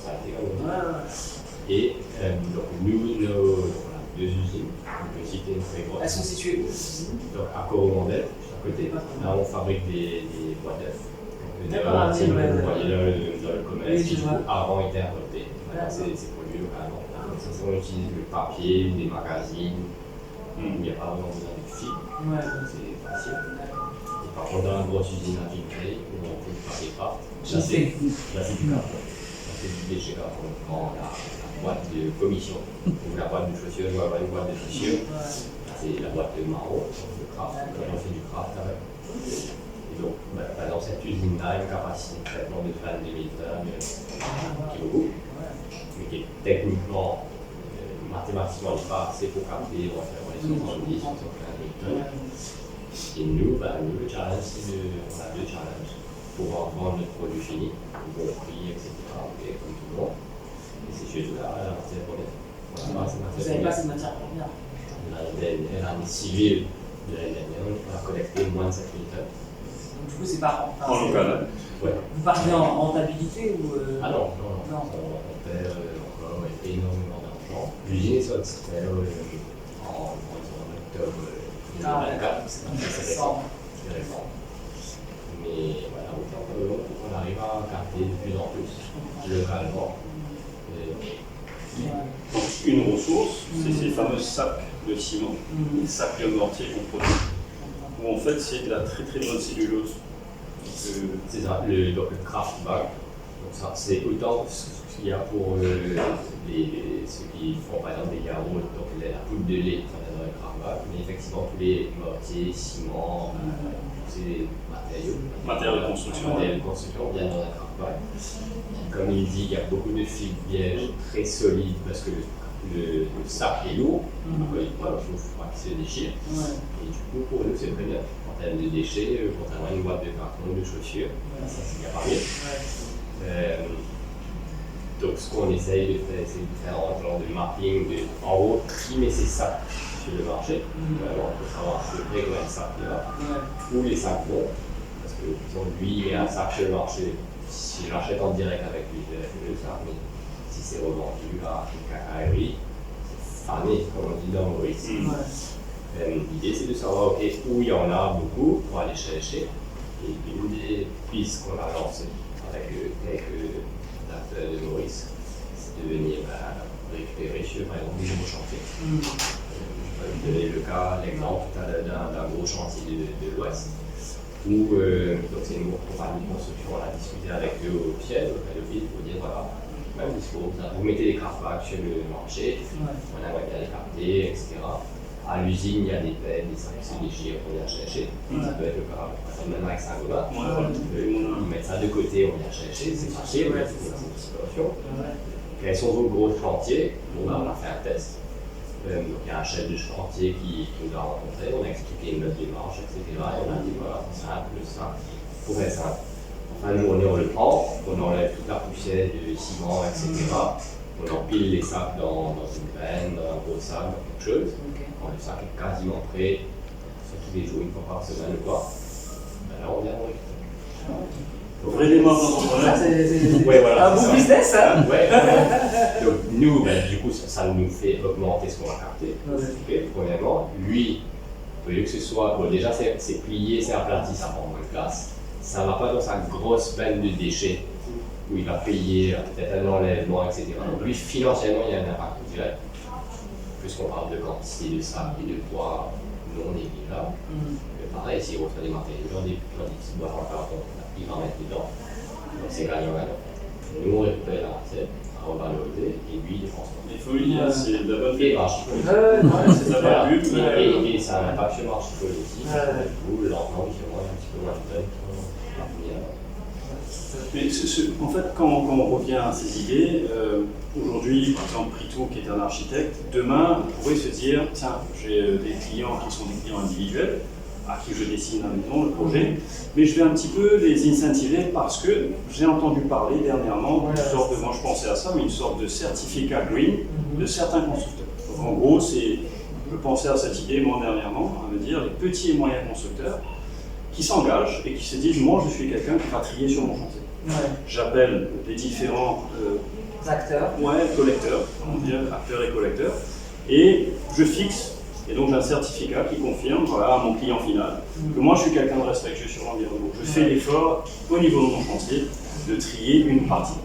Ça a été comme ça. Et donc, nous, nos deux usines, on peut citer une très grosse. Elles sont situées où? Donc, à Coromandel, à côté. Là, on fabrique des boîtes d'œufs. Des rôtis, vous voyez là dans le commerce, qui avant étaient importés. Maintenant, c'est produit localement. On utilise le papier, des magazines, il n'y a pas vraiment besoin de fil, c'est facile. Et par contre, dans la grosse usine à Vincré, où on fait du papier craft, là c'est du carton. c'est du déchet quand on prend la boîte de commission ou la boîte de chaussures, je vois une boîte de chaussures, c'est la boîte de marron, le craft, quand on fait du craft avec. Et donc, dans cette usine-là, une capacité de traitement de 22 000 tonnes qui est beaucoup, mais qui est techniquement, mathématiquement pas assez pour capter, on va faire les 70, 75 000 tonnes. Et nous, le challenge, on a deux challenges. Pouvoir vendre notre produit fini, au bon prix, etc. Et comme tout le monde. Et c'est surtout la matière première. Vous n'avez pas cette matière première. L'année civile de l'année dernière, on a collecté moins de 7 000 tonnes. Donc, du coup, c'est pas En local. Ouais. Vous parlez en rentabilité ou. Ah non. On perd encore énormément d'argent. L'usine est sortie en octobre 2024. C'est récent. Mais voilà, on arrive à capter de plus en plus localement. Une ressource, c'est ces fameux sacs de ciment, les sacs de mortier qu'on produit, où en fait c'est de la très très bonne cellulose. C'est ça, le craft bag. Donc ça, c'est autant ce qu'il y a pour ceux qui font par exemple des yaourts, donc la poudre de lait, ça vient dans le craft bag, mais effectivement tous les mortiers, ciment, tous ces matériaux de construction. Matériaux de construction viennent dans un craft bag. Comme il dit, il y a beaucoup de fils de liège très solides parce que le sac est lourd, donc il faut pas qu'il se déchire. Et du coup, pour nous, c'est très bien. En termes de déchets, contrairement à une boîte de carton, de chaussures, ça c'est bien pas bien. Donc ce qu'on essaye de faire, c'est de faire un genre de mapping, en gros, trimer ces sacs sur le marché. Vraiment, il faut savoir à peu près combien de sacs il y a, où les sacs vont. Parce que lui, il y a un sac sur le marché. Si je l'achète en direct avec lui, je vais le sac, mais si c'est revendu à une cacaillerie, c'est fané, comme on dit dans Maurice. L'idée, c'est de savoir où il y en a beaucoup pour aller chercher. Et une des pistes qu'on a lancées avec quelques acteurs de Maurice, c'est de venir récupérer sur, par exemple, des gros chantiers. Je vais vous donner l'exemple d'un gros chantier de l'Ouest, où c'est une compagnie de construction, on a discuté avec eux au siège, au Palais pour dire voilà, même discours, vous mettez des craft bags sur le marché, on aimerait bien les capter, etc. À l'usine, il y a des pelles, des sacs qui se déchirent, on vient chercher. Ça peut être le cas, même avec Saint-Gobain. Ils mettent ça de côté, on vient chercher, c'est facile, c'est une situation. Quels sont vos gros chantiers? On a fait un test. Donc il y a un chef de chantier qui nous a rencontrés, on a expliqué notre démarche, etc. Et on a dit voilà, c'est simple, pour être simple. Enfin, nous, on le prend, on enlève toute la poussière de ciment, etc. On empile les sacs dans une benne, dans un gros sac, dans quelque chose. Quand le sac est quasiment prêt, sur tous les jours, une fois par semaine ou quoi, là on vient le récupérer. Vrai démarche d'entrepreneur. C'est un bon business, hein. Donc nous, du coup, ça nous fait augmenter ce qu'on va capter. Premièrement, lui, au lieu que ce soit, déjà c'est plié, c'est aplati, ça prend moins de place. Ça ne va pas dans sa grosse benne de déchets où il va payer peut-être un enlèvement, etc. Donc lui, financièrement, il y a un impact direct. Puisqu'on parle de quantité de sacs et de poids non négligeables. Pareil, s'il reçoit des matériaux, des petites boîtes en carton, il va mettre dedans. Donc c'est gagnant-gagnant. Nous, on récupère la recette, à revaloriser, et lui, il transforme. Il faut lui dire, c'est de la bonne Et c'est de la bonne pub. Et ça a un impact sur le marché aussi. Du coup, lentement, il y a un petit peu moins de tonnes qui vont venir. Mais en fait, quand on revient à ces idées, aujourd'hui, par exemple, Prito, qui est un architecte, demain, on pourrait se dire tiens, j'ai des clients qui sont des clients individuels, à qui je dessine la maison, le projet, mais je vais un petit peu les incentiver parce que j'ai entendu parler dernièrement d'une sorte de, moi je pensais à ça, mais une sorte de certificat green de certains constructeurs. Donc, en gros, je pensais à cette idée, moi, dernièrement, à me dire les petits et moyens constructeurs qui s'engagent et qui se disent moi, je suis quelqu'un qui va trier sur mon chantier. J'appelle les différents acteurs, collecteurs, on va dire acteurs et collecteurs, et je fixe, et donc j'ai un certificat qui confirme à mon client final que moi je suis quelqu'un de respectueux sur l'environnement. Je fais l'effort au niveau de mon chantier de trier une partie,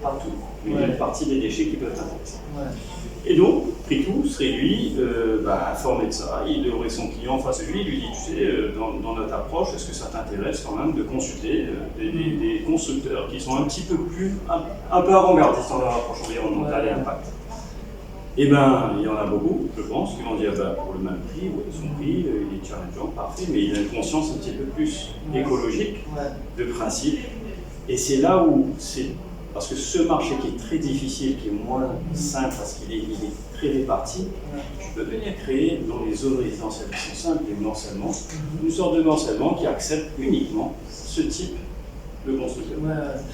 pas tout, mais une partie des déchets qui peuvent être intéressants. Et donc, Pritou serait lui informé de ça. Il aurait son client en face de lui, il lui dit, tu sais, dans notre approche, est-ce que ça t'intéresse quand même de consulter des constructeurs qui sont un petit peu un peu avant-gardistes dans leur approche environnementale et impact. Eh bien, il y en a beaucoup, je pense, qui vont dire, pour le même prix, son prix, il est challengeant, parfait, mais il a une conscience un petit peu plus écologique, de principe. Et c'est là où parce que ce marché qui est très difficile, qui est moins simple parce qu'il est très réparti, tu peux venir créer dans les zones résidentielles qui sont simples, des morcellement, une sorte de morcellement qui accepte uniquement ce type de construction.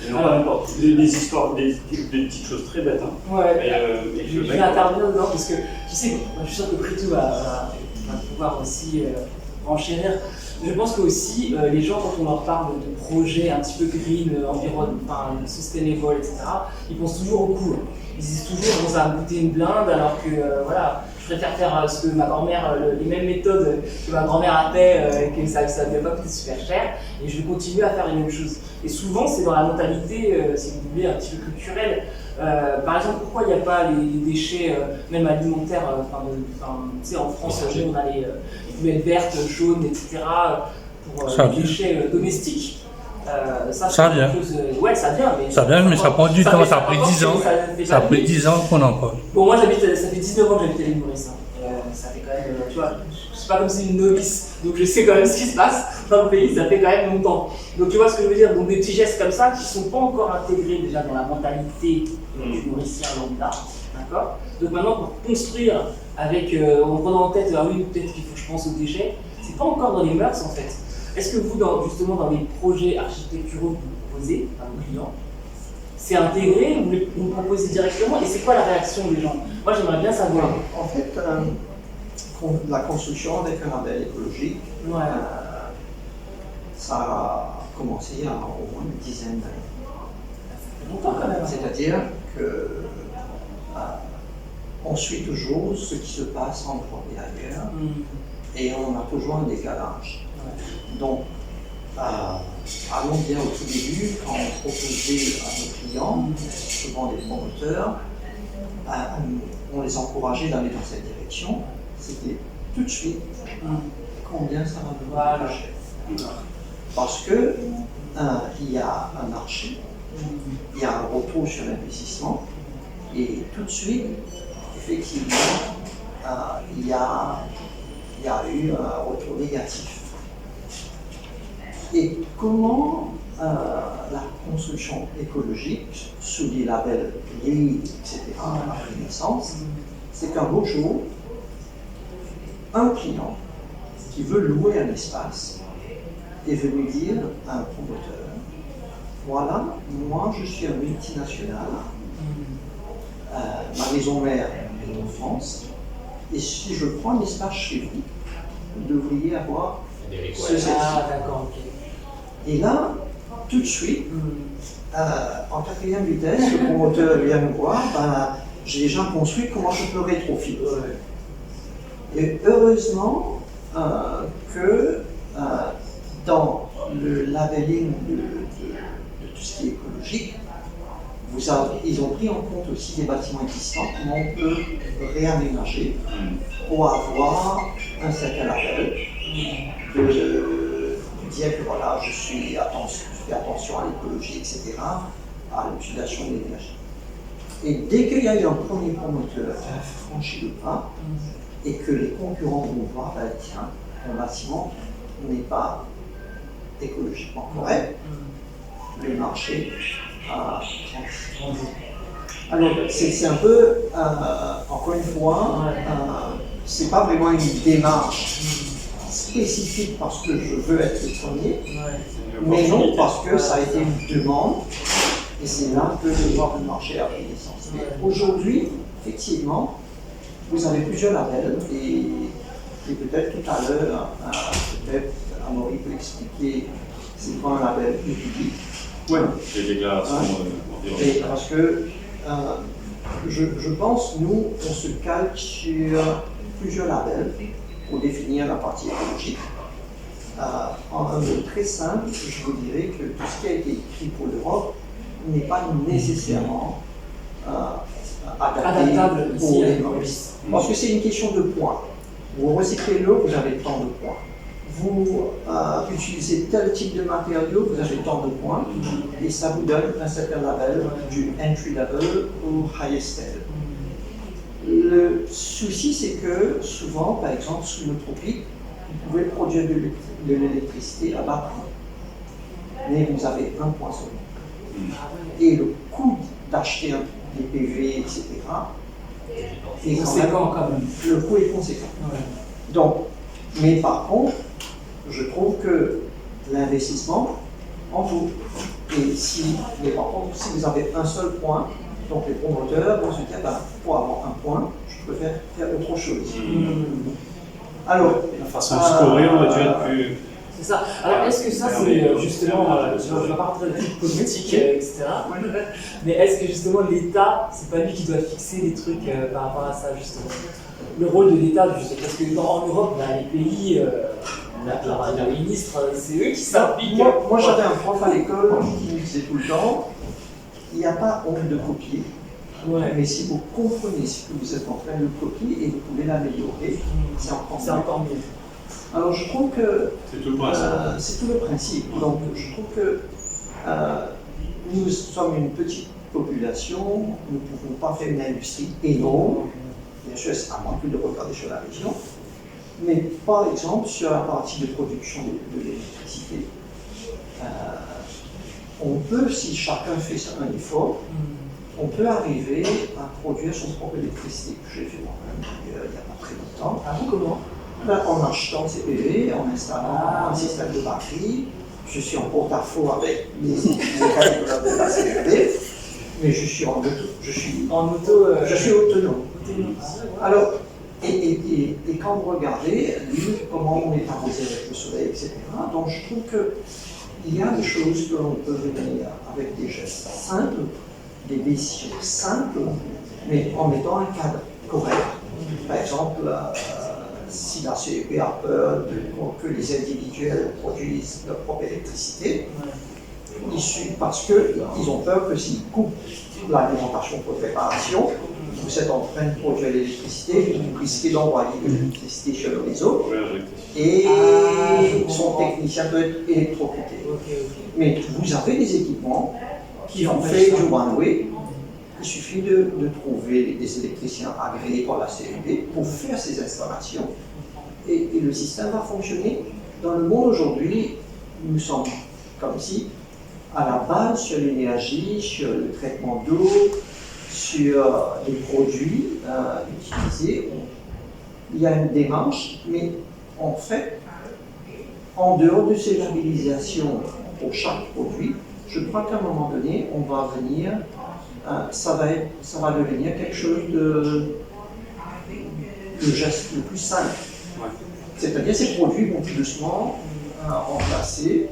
Et non pas n'importe des histoires, des petites choses très bêtes. Je vais intervenir dedans parce que tu sais, je suis sûr que Pritou va pouvoir aussi enchérir. Je pense que aussi les gens, quand on leur parle de projets un petit peu green, sustainable, etc., ils pensent toujours au coût. Ils disent toujours ça va me coûter une blinde, alors que je préfère faire ce que ma grand-mère, les mêmes méthodes que ma grand-mère a fait, et que ça ne va pas coûter super cher, et je vais continuer à faire les mêmes choses. Et souvent, c'est dans la mentalité, si vous voulez, un petit peu culturelle. Par exemple, pourquoi il n'y a pas les déchets, même alimentaires, tu sais, en France, on a les poubelles vertes, jaunes, etc., pour les déchets domestiques. Ça vient. Ça vient. Ça vient, mais ça prend du temps. Ça a pris 10 ans. Ça a pris 10 ans qu'on en parle. Bon, moi, ça fait 19 ans que j'habite à l'île Maurice. Ça fait quand même, tu vois, je suis pas comme si une novice, donc je sais quand même ce qui se passe dans le pays, ça fait quand même longtemps. Donc tu vois ce que je veux dire, donc des petits gestes comme ça qui sont pas encore intégrés déjà dans la mentalité du Mauricien lambda, d'accord. Donc maintenant, pour construire avec, en prenant en tête, peut-être qu'il faut que je pense aux déchets, c'est pas encore dans les mœurs en fait. Est-ce que vous, justement dans les projets architecturaux que vous proposez à vos clients, c'est intégré ou vous le proposez directement et c'est quoi la réaction des gens? Moi j'aimerais bien savoir. En fait, la construction avec un label écologique, ça a commencé il y a au moins une dizaine d'années. Longtemps quand même. C'est-à-dire que on suit toujours ce qui se passe en Europe et ailleurs, et on a toujours un décalage. Donc, allons bien au tout début, quand on proposait à nos clients, souvent des promoteurs, on les encourageait d'aller dans cette direction, c'était tout de suite combien ça va devoir cher. Parce que il y a un marché, il y a un retour sur l'investissement, et tout de suite, effectivement, il y a eu un retour négatif. Et comment la construction écologique, sous les labels LEED, etc., a pris naissance, c'est qu'un beau jour, un client qui veut louer un espace est venu dire à un promoteur, voilà, moi je suis un multinational, ma maison mère est en France, et si je prends un espace chez vous, vous devriez avoir ce D'accord, ok. Et là, tout de suite, en quatrième vitesse, le promoteur vient me voir, j'ai déjà construit, comment je peux rétrofiter. Et heureusement que dans le labeling de tout ce qui est écologique, ils ont pris en compte aussi des bâtiments existants, comment on peut réaménager pour avoir un certain label de dire que voilà, je fais attention à l'écologie, etc., à l'utilisation de l'énergie. Et dès qu'il y a eu un premier promoteur qui a franchi le pas, et que les concurrents vont voir, tiens, mon bâtiment n'est pas écologiquement correct, le marché a changé. Alors, c'est un peu, encore une fois, c'est pas vraiment une démarche spécifique parce que je veux être le premier, mais non parce que ça a été une demande, et c'est là que le pouvoir du marché a pris naissance. Mais aujourd'hui, effectivement, vous avez plusieurs labels, et peut-être tout à l'heure, peut-être Amaury peut expliquer c'est quoi un label public. Oui, les déclarations environnementales. Parce que je pense, nous, on se calque sur plusieurs labels pour définir la partie écologique. En un mot très simple, je vous dirais que tout ce qui a été écrit pour l'Europe n'est pas nécessairement Adaptable pour ici, les hein. modes. Parce que c'est une question de points. Vous recyclez l'eau, vous avez tant de points. Vous utilisez tel type de matériau, vous avez tant de points, et ça vous donne un certain level, du entry level au highest level. Le souci, c'est que souvent, par exemple, sous le tropique, vous pouvez produire de l'électricité à bas prix, mais vous avez un point seulement. Et le coût d'acheter des PV, etc., est Conséquent quand même. le coût est conséquent. Ouais. Donc, mais par contre, je trouve que l'investissement en vaut. Mais par contre, si vous avez un seul point, donc les promoteurs vont se dire, pour avoir un point, je préfère faire autre chose. Alors, La façon de scorer aurait dû être plus. C'est ça. Alors, est-ce que ça, c'est justement, je ne vais pas rentrer dans le truc politique, etc. Mais est-ce que justement l'État, c'est pas lui qui doit fixer les trucs par rapport à ça, justement? Le rôle de l'État, justement, parce que en Europe, les pays, les ministres, c'est eux qui s'appliquent. moi j'avais un prof à l'école qui me disait tout le temps, il n'y a pas honte de copier. Ouais. Mais si vous comprenez ce que vous êtes en train de copier et vous pouvez l'améliorer, c'est encore mieux. Alors je trouve que C'est tout le principe. c'est tout le principe. Donc je trouve que nous sommes une petite population, nous ne pouvons pas faire une industrie énorme. Bien sûr, c'est à moi plus de regarder sur la région. Mais par exemple, sur la partie de production de l'électricité, on peut, si chacun fait un effort, on peut arriver à produire son propre électricité. J'ai fait moi-même il n'y a pas très longtemps. Ah bon, comment? En achetant ces PV, en installant un système de batterie. Je suis en porte-à-faux avec les règles de la CRD, mais je suis en auto. Je suis autonome. Alors, et quand vous regardez, comment on est arrosé avec le soleil, etc., donc je trouve qu'il y a des choses que l'on peut venir avec des gestes simples, des décisions simples, mais en mettant un cadre correct. Par exemple, si la CEP a peur que les individuels produisent leur propre électricité, parce qu'ils ont peur que s'ils coupent l'alimentation pour préparation, vous êtes en train de produire l'électricité, vous risquez d'envoyer de l'électricité sur le réseau, et son technicien peut être électrocuté. Mais vous avez des équipements qui ont fait du one-way. Il suffit de trouver des électriciens agréés par la CEP pour faire ces installations. Et le système va fonctionner. Dans le monde aujourd'hui, nous sommes comme si, à la base, sur l'énergie, sur le traitement d'eau, sur les produits utilisés, il y a une démarche, mais en fait, en dehors de ces labellisations pour chaque produit, je crois qu'à un moment donné, on va venir, ça va devenir quelque chose de geste le plus simple. C'est-à-dire ces produits vont tout doucement remplacer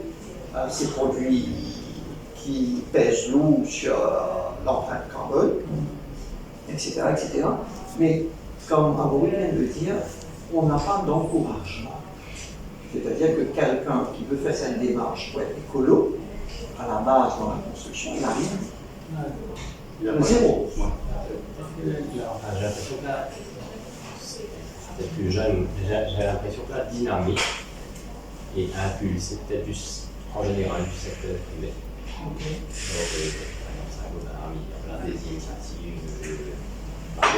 ces produits qui pèsent lourd sur l'empreinte carbone, etc., etc. Mais comme Amaury vient de le dire, on n'a pas d'encouragement. C'est-à-dire que quelqu'un qui veut faire cette démarche pour être écolo, à la base dans la construction, il arrive de zéro. J'ai l'impression que là, peut-être plus jeune, j'ai l'impression que la dynamique est impulsée peut-être plus en général du secteur privé. Donc, Saint-Gobain, il y a plein des initiatives,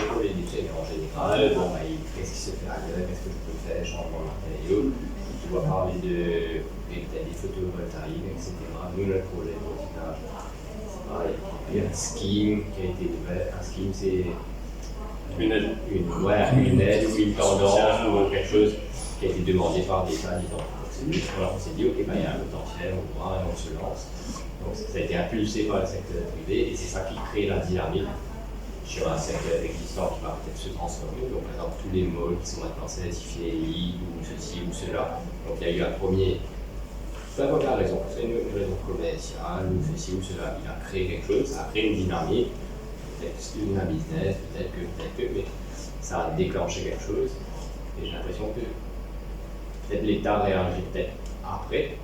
pour les déchets en général, qu'est-ce qui se fait ailleurs, qu'est-ce que je peux faire, changement de matériaux. Tu vas parler de peut-être des photovoltaïques, etc. Nous, notre projet de recyclage, il y a un scheme qui a été ouvert. Un scheme, c'est une aide ou une tendance ou quelque chose qui a été demandé par l'État. Alors on s'est dit, ok, il y a un potentiel, on voit et on se lance. Donc ça a été impulsé par le secteur privé et c'est ça qui crée la dynamique sur un secteur existant qui va peut-être se transformer. Donc par exemple, tous les malls qui sont maintenant certifiés LEED ou ceci ou cela. Donc il y a eu un premier. Peu importe la raison, c'est une raison commerciale ou ceci ou cela. Il a créé quelque chose, ça a créé une dynamique. Peut-être un business, peut-être que, mais ça a déclenché quelque chose. Et j'ai l'impression que peut-être l'État réagit peut-être après.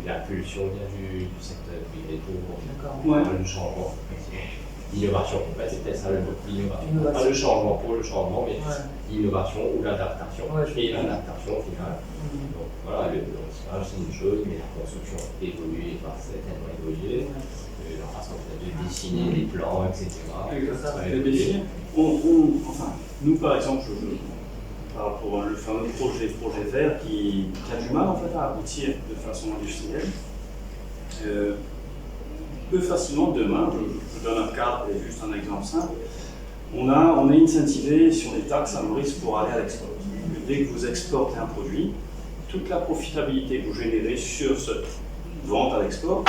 L'impulsion vient du secteur privé pour le changement. l'innovation. En fait, c'est peut-être ça le mot, l'innovation. Innovation. Pas le changement pour le changement, mais Ouais. l'innovation ou l'adaptation. Ouais, Et l'adaptation au final. Mhm. Donc voilà, le recyclage c'est une chose, mais la construction évolue, va certainement évoluer. La façon de dessiner les plans, etc. Ça va Le évoluer. défi, enfin, nous par exemple, je parle pour le fameux projet vert qui a du mal en fait à aboutir de façon industrielle. Peu facilement demain, je donne un cadre et juste un exemple simple, on est incentivé sur les taxes à Maurice pour aller à l'export. Dès que vous exportez un produit, toute la profitabilité que vous générez sur cette vente à l'export,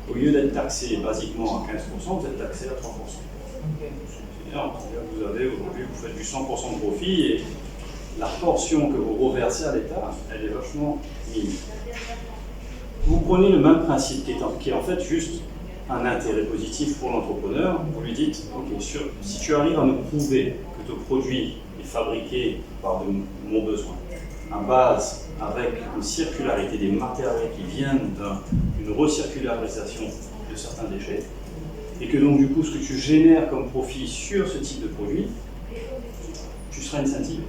au lieu d'être taxé basiquement à 15%, vous êtes taxé à 3%. Ok. C'est énorme. C'est-à-dire que vous avez aujourd'hui, vous faites du 100% de profit et la portion que vous reversez à l'État, elle est vachement minime. Vous prenez le même principe qui est en fait juste un intérêt positif pour l'entrepreneur. Vous lui dites, ok, si tu arrives à me prouver que ton produit est fabriqué par de mon besoin, à base avec une circularité des matériaux qui viennent d'une recircularisation de certains déchets, et que donc du coup ce que tu génères comme profit sur ce type de produit, tu seras incentivé.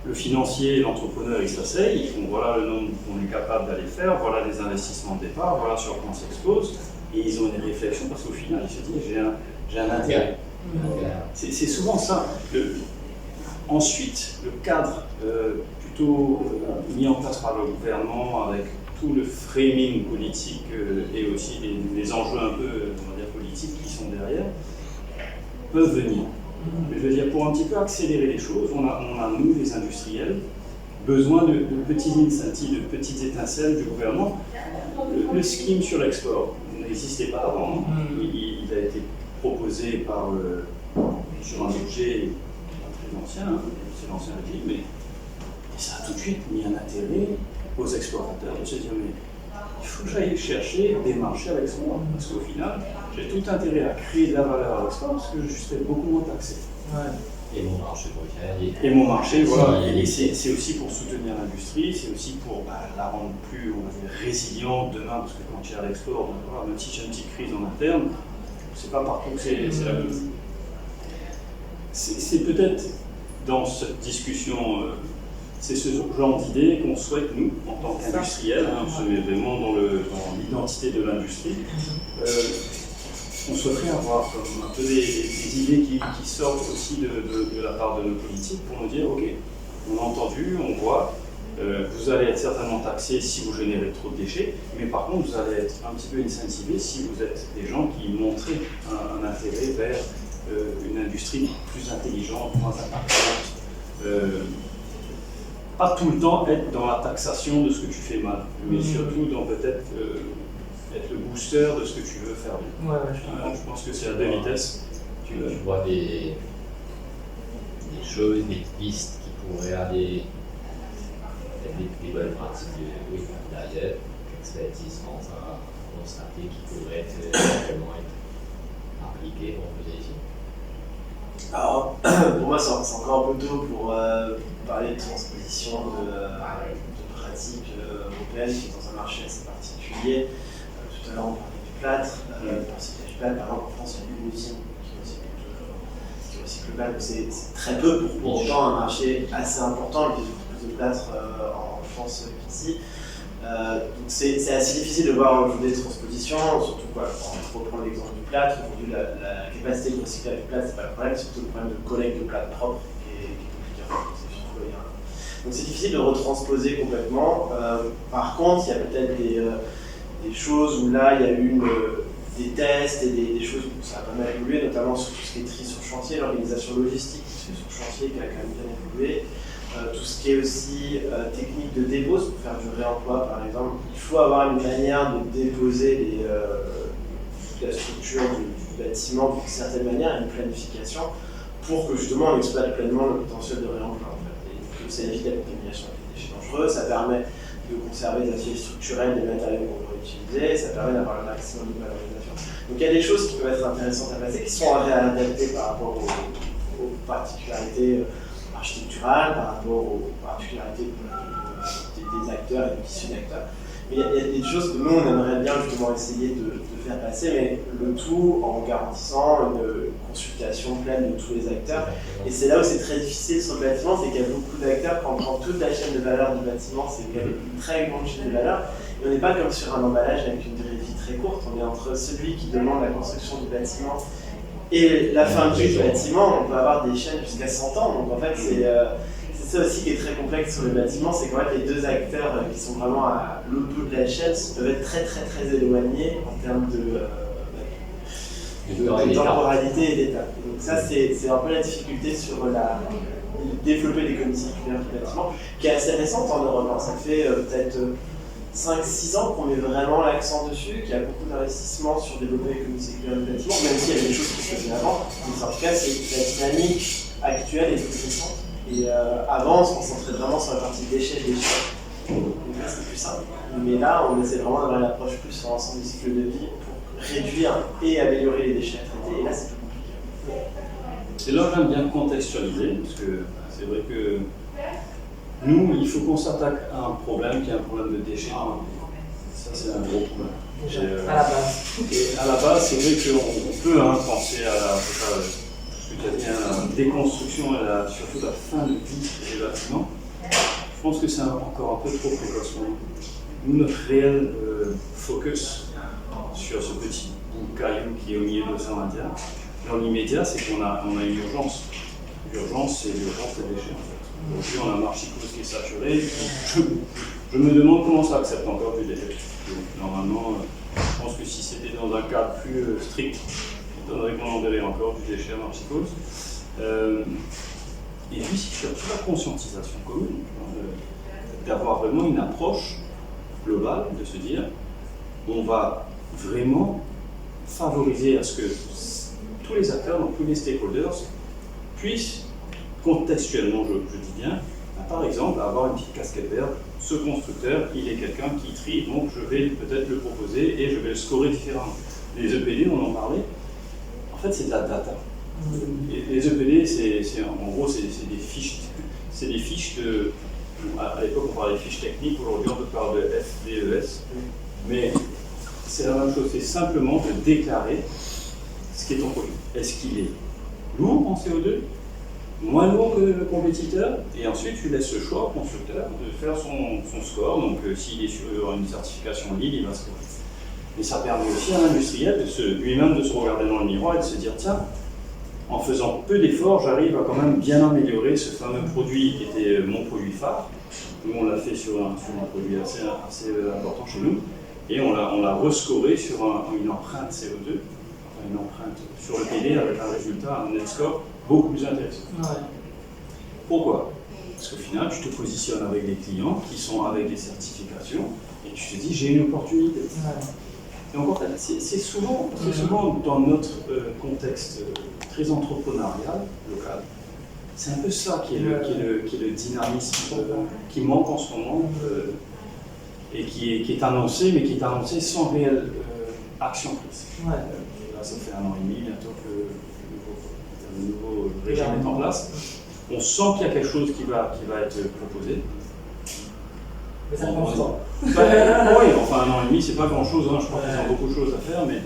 Le financier, l'entrepreneur, ils s'asseyent, ils font voilà le nombre qu'on est capable d'aller faire, voilà les investissements de départ, voilà sur quoi on s'expose, et ils ont une réflexion parce qu'au final ils se disent j'ai un intérêt. C'est souvent ça. Ensuite, le cadre plutôt mis en place par le gouvernement avec tout le framing politique et aussi les enjeux un peu on va dire, politiques qui sont derrière, peuvent venir. Mais je veux dire, pour un petit peu accélérer les choses, on a nous, les industriels, besoin de petits incentives, de petites étincelles du gouvernement. Le scheme sur l'export n'existait pas avant. Il a été proposé sur un budget très ancien, c'est l'ancien régime, mais ça a tout de suite mis un intérêt aux exportateurs de se dire mais il faut que j'aille chercher des marchés à l'export, parce qu'au final, j'ai tout intérêt à créer de la valeur à l'export parce que je serai beaucoup moins taxé. Ouais. Et mon marché pour y Et mon marché, voilà, et c'est aussi pour soutenir l'industrie, c'est aussi pour la rendre plus on va dire, résiliente demain, parce que quand tu es à l'export, voilà, même si j'ai une petite crise en interne, c'est pas partout que c'est la même. C'est peut-être dans cette discussion, c'est ce genre d'idée qu'on souhaite, nous, en tant qu'industriels, on se met vraiment dans l'identité de l'industrie. On souhaiterait avoir comme un peu des idées qui sortent aussi de la part de nos politiques pour nous dire, ok, on a entendu, on voit, vous allez être certainement taxé si vous générez trop de déchets, mais par contre vous allez être un petit peu incentivé si vous êtes des gens qui montrent un intérêt vers une industrie plus intelligente, moins impactante. Pas tout le temps être dans la taxation de ce que tu fais mal, mais surtout dans peut-être être le booster de ce que tu veux faire bien. Ouais, Je pense que c'est à deux vitesses. Tu vois des choses, des pistes qui pourraient aller des bonnes pratiques d'ailleurs, expertise France a constaté qui pourraient vraiment être appliquées pour vous ici. Alors, pour moi, c'est encore un peu tôt pour parler de transposition de pratiques européennes qui sont dans un marché assez particulier. Tout à l'heure, on parlait du plâtre. Pour recycler du plâtre, par exemple, en France, il y a une usine qui recycle le plâtre. C'est très peu pour autant un marché assez important. Il y a plus de plâtre en France qu'ici. Donc c'est assez difficile de voir aujourd'hui des transpositions, surtout pour reprendre l'exemple du plâtre. Aujourd'hui, la capacité de recyclage du plâtre, c'est pas le problème, c'est plutôt le problème de collecte de plâtre propre qui est compliqué. Donc c'est difficile de retransposer complètement. Par contre, il y a peut-être des choses où là, il y a eu des tests et des choses où ça a pas mal évolué, notamment sur tout ce qui est tri sur chantier, l'organisation logistique qui se fait sur chantier qui a quand même bien évolué. Tout ce qui est aussi technique de dépose pour faire du réemploi par exemple. Il faut avoir une manière de déposer la structure du bâtiment d'une certaine manière, une planification, pour que justement on exploite pleinement le potentiel de réemploi. En fait. Et que ça évite la contamination avec des déchets dangereux, ça permet de conserver des aspects structurels des matériaux qu'on va utiliser, ça permet d'avoir le maximum de valorisation. Donc il y a des choses qui peuvent être intéressantes à passer, qui sont à réadapter par rapport aux particularités architecturales, par rapport aux particularités des acteurs et du tissu d'acteurs. Mais il y a des choses que nous, on aimerait bien justement essayer de faire passer, mais le tout en garantissant une consultation pleine de tous les acteurs. Et c'est là où c'est très difficile sur le bâtiment, c'est qu'il y a beaucoup d'acteurs, quand on prend toute la chaîne de valeur du bâtiment, c'est quand même une très grande chaîne de valeur. Et on n'est pas comme sur un emballage avec une durée de vie très courte, on est entre celui qui demande la construction du bâtiment et la fin de vie du bâtiment, on peut avoir des chaînes jusqu'à 100 ans. Donc en fait, c'est ça aussi qui est très complexe sur le bâtiment, c'est qu'en fait, les deux acteurs qui sont vraiment à l'autre bout de la chaîne peuvent être très très très éloignés en termes de temporalité et d'état. Donc ça, c'est un peu la difficulté sur développer l'économie circulaire du bâtiment, qui est assez récente en Europe. Ça fait peut-être 5-6 ans qu'on met vraiment l'accent dessus, qu'il y a beaucoup d'investissements sur développer l'économie circulaire du bâtiment, même s'il y avait des choses qui se faisaient avant. Mais en tout cas, c'est la dynamique actuelle est plus récente. Et avant, on se concentrait vraiment sur la partie déchets. Donc là, c'est plus simple. Mais là, on essaie vraiment d'avoir une approche plus sur l'ensemble du cycle de vie pour réduire et améliorer les déchets à traiter. Et là, c'est plus compliqué. Et là, j'aime bien contextualiser, parce que c'est vrai que nous, il faut qu'on s'attaque à un problème qui est un problème de déchets. Ça, c'est un gros problème. À la base. Et à la base, c'est vrai qu'on peut penser à la déconstruction et surtout la fin de vie des bâtiments. Je pense que c'est encore un peu trop précoce pour nous. Nous, notre réel focus sur ce petit bout de caillou qui est au milieu de l'océan Indien, dans l'immédiat, c'est qu'on a une urgence. L'urgence, c'est l'urgence des déchets en fait. Aujourd'hui, on a un marchicose qui est saturé. Je me demande comment ça accepte encore du déchet. Donc, normalement, je pense que si c'était dans un cadre plus strict, on donnerait qu'on enverrait encore du déchet à marchicose. Et puis, surtout la conscientisation commune, d'avoir vraiment une approche globale, de se dire on va vraiment favoriser à ce que tous les acteurs, donc tous les stakeholders, puissent contextuellement, je dis bien, par exemple, avoir une petite casquette verte. Ce constructeur, il est quelqu'un qui trie, donc je vais peut-être le proposer et je vais le scorer différemment. Les EPD, on en parlait, en fait, c'est de la data. Et les EPD, en gros, c'est des fiches de. À l'époque, on parlait de fiches techniques, aujourd'hui, on peut parler de FDES. Mais c'est la même chose, c'est simplement de déclarer ce qui est ton produit. Est-ce qu'il est lourd en CO2, moins lourd que le compétiteur, et ensuite tu laisses le choix au constructeur de faire son score. Donc s'il est sur une certification LEED, il va scorer. Mais ça permet aussi à l'industriel lui-même de se regarder dans le miroir et de se dire tiens, en faisant peu d'efforts, j'arrive à quand même bien améliorer ce fameux produit qui était mon produit phare. Nous, on l'a fait sur un produit assez important chez nous, et on l'a rescoré sur une empreinte CO2, enfin une empreinte sur le PD avec un résultat, un net score beaucoup plus intéressant. Ouais. Pourquoi? Parce qu'au final, tu te positionnes avec des clients qui sont avec des certifications, et tu te dis j'ai une opportunité. Ouais. Donc en fait, c'est souvent dans notre contexte très entrepreneurial, local, c'est un peu ça qui est le dynamisme qui manque en ce moment et qui est annoncé, mais qui est annoncé sans réelle action prise. Ouais. Là, ça fait 1 an et demi bientôt que le nouveau régime est en place. On sent qu'il y a quelque chose qui va être proposé. Mais ça prend du temps. Oui, enfin 1 an et demi, c'est pas grand-chose, hein. Je crois qu'ils ont beaucoup de choses à faire, mais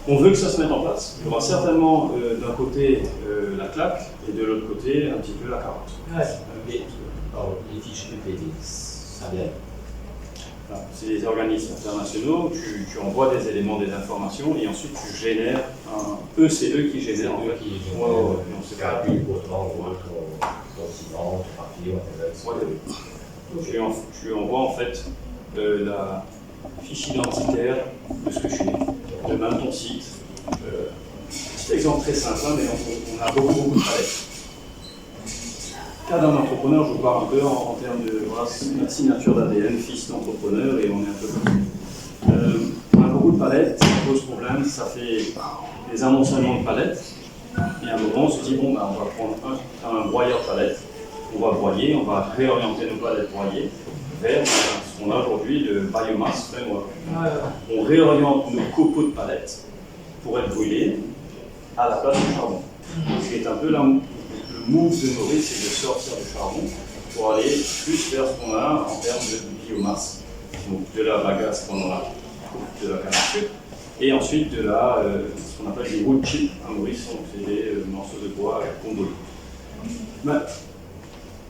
on veut que ça se mette en place. Il y aura certainement d'un côté la claque et de l'autre côté un petit peu la carotte. Ouais. Les fiches EPD, ça vient. Voilà. C'est des organismes internationaux, tu envoies des éléments, des informations, et ensuite tu génères c'est eux qui génèrent en fait. On se calcule autant ton ciment, ton papier, Tu lui envoies en fait la fiche identitaire de ce que tu es, de même ton site. Petit exemple très simple, hein, mais on a beaucoup de palettes. Cas d'un entrepreneur, je vous parle un peu en termes de notre signature d'ADN, fils d'entrepreneur, et on est un peu comme on a beaucoup de palettes, ça pose problème, ça fait des amoncellements de palettes, et à un moment on se dit bon, on va prendre un broyeur de palettes, on va broyer, on va réorienter nos palettes broyées vers ce qu'on a aujourd'hui, le biomass framework. On réoriente nos copeaux de palettes pour être brûlés à la place du charbon. Ce qui est un peu le move de Maurice, c'est de sortir du charbon pour aller plus vers ce qu'on a en termes de biomasse. donc de la bagasse pendant la coupe de la canne à sucre, et ensuite de ce qu'on appelle des wood chips à Maurice, donc c'est des morceaux de bois combolés. Ben,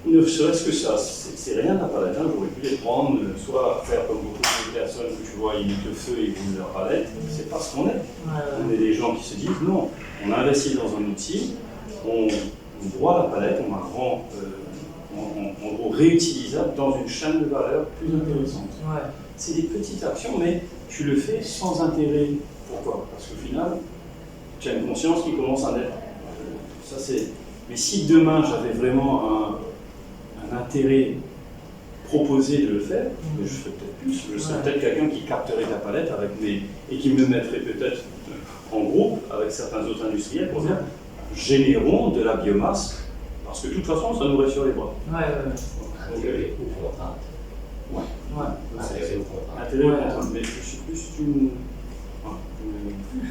ne serait-ce que ça, c'est rien la palette, hein. J'aurais pu les prendre, soit faire comme beaucoup de personnes que tu vois, ils mettent le feu et ils roulent leur palette, c'est pas ce qu'on est. On est des gens qui se disent non, on investit dans un outil, on broie la palette, on la rend en gros réutilisable dans une chaîne de valeur plus intéressante. C'est des petites actions, mais tu le fais sans intérêt. Pourquoi? Parce qu'au final, tu as une conscience qui commence à naître. Ça, c'est... Mais si demain j'avais vraiment un intérêt proposé de le faire, je ferais peut-être plus. Je serais peut-être quelqu'un qui capterait ta palette et qui me mettrait peut-être en groupe avec certains autres industriels pour dire générons de la biomasse, parce que de toute façon, ça nous reste sur les bras. Intérêt ou contrainte. Intérêt ou contrainte. Intérêt ou contrainte, mais je suis plus d'une...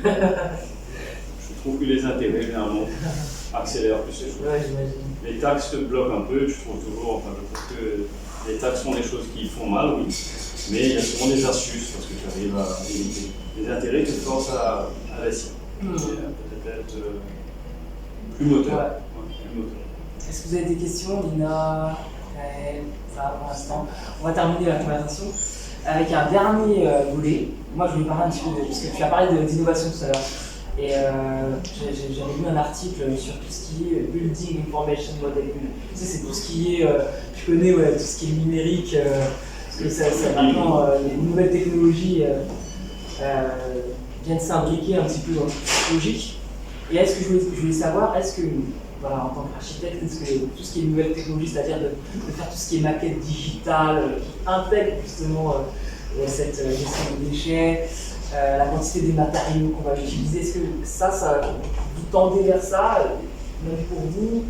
Je trouve que les intérêts, généralement, accélèrent plus les choses. Les taxes te bloquent un peu, je trouve que les taxes font des choses qui font mal, oui, mais il y a souvent des astuces, parce que tu arrives à limiter. Les intérêts te forcent à laisser. Peut-être plus moteur. Est-ce que vous avez des questions, Lina? Ça va pour l'instant. On va terminer la conversation avec un dernier volet. Moi, je voulais parler un petit peu parce que tu as parlé d'innovation tout à l'heure. Et j'avais lu un article sur tout ce qui est Building Information Modeling. Tu sais, c'est tout ce qui est, tu connais tout ce qui est numérique, parce que ça maintenant, les nouvelles technologies viennent s'imbriquer un petit peu dans cette logique. Et est-ce que je voulais savoir, est-ce que, voilà, en tant qu'architecte, est-ce que tout ce qui est nouvelles technologies, c'est-à-dire de faire tout ce qui est maquette digitale, qui intègre justement cette gestion des déchets, la quantité des matériaux qu'on va utiliser, est-ce que ça vous tendez vers ça, même pour vous,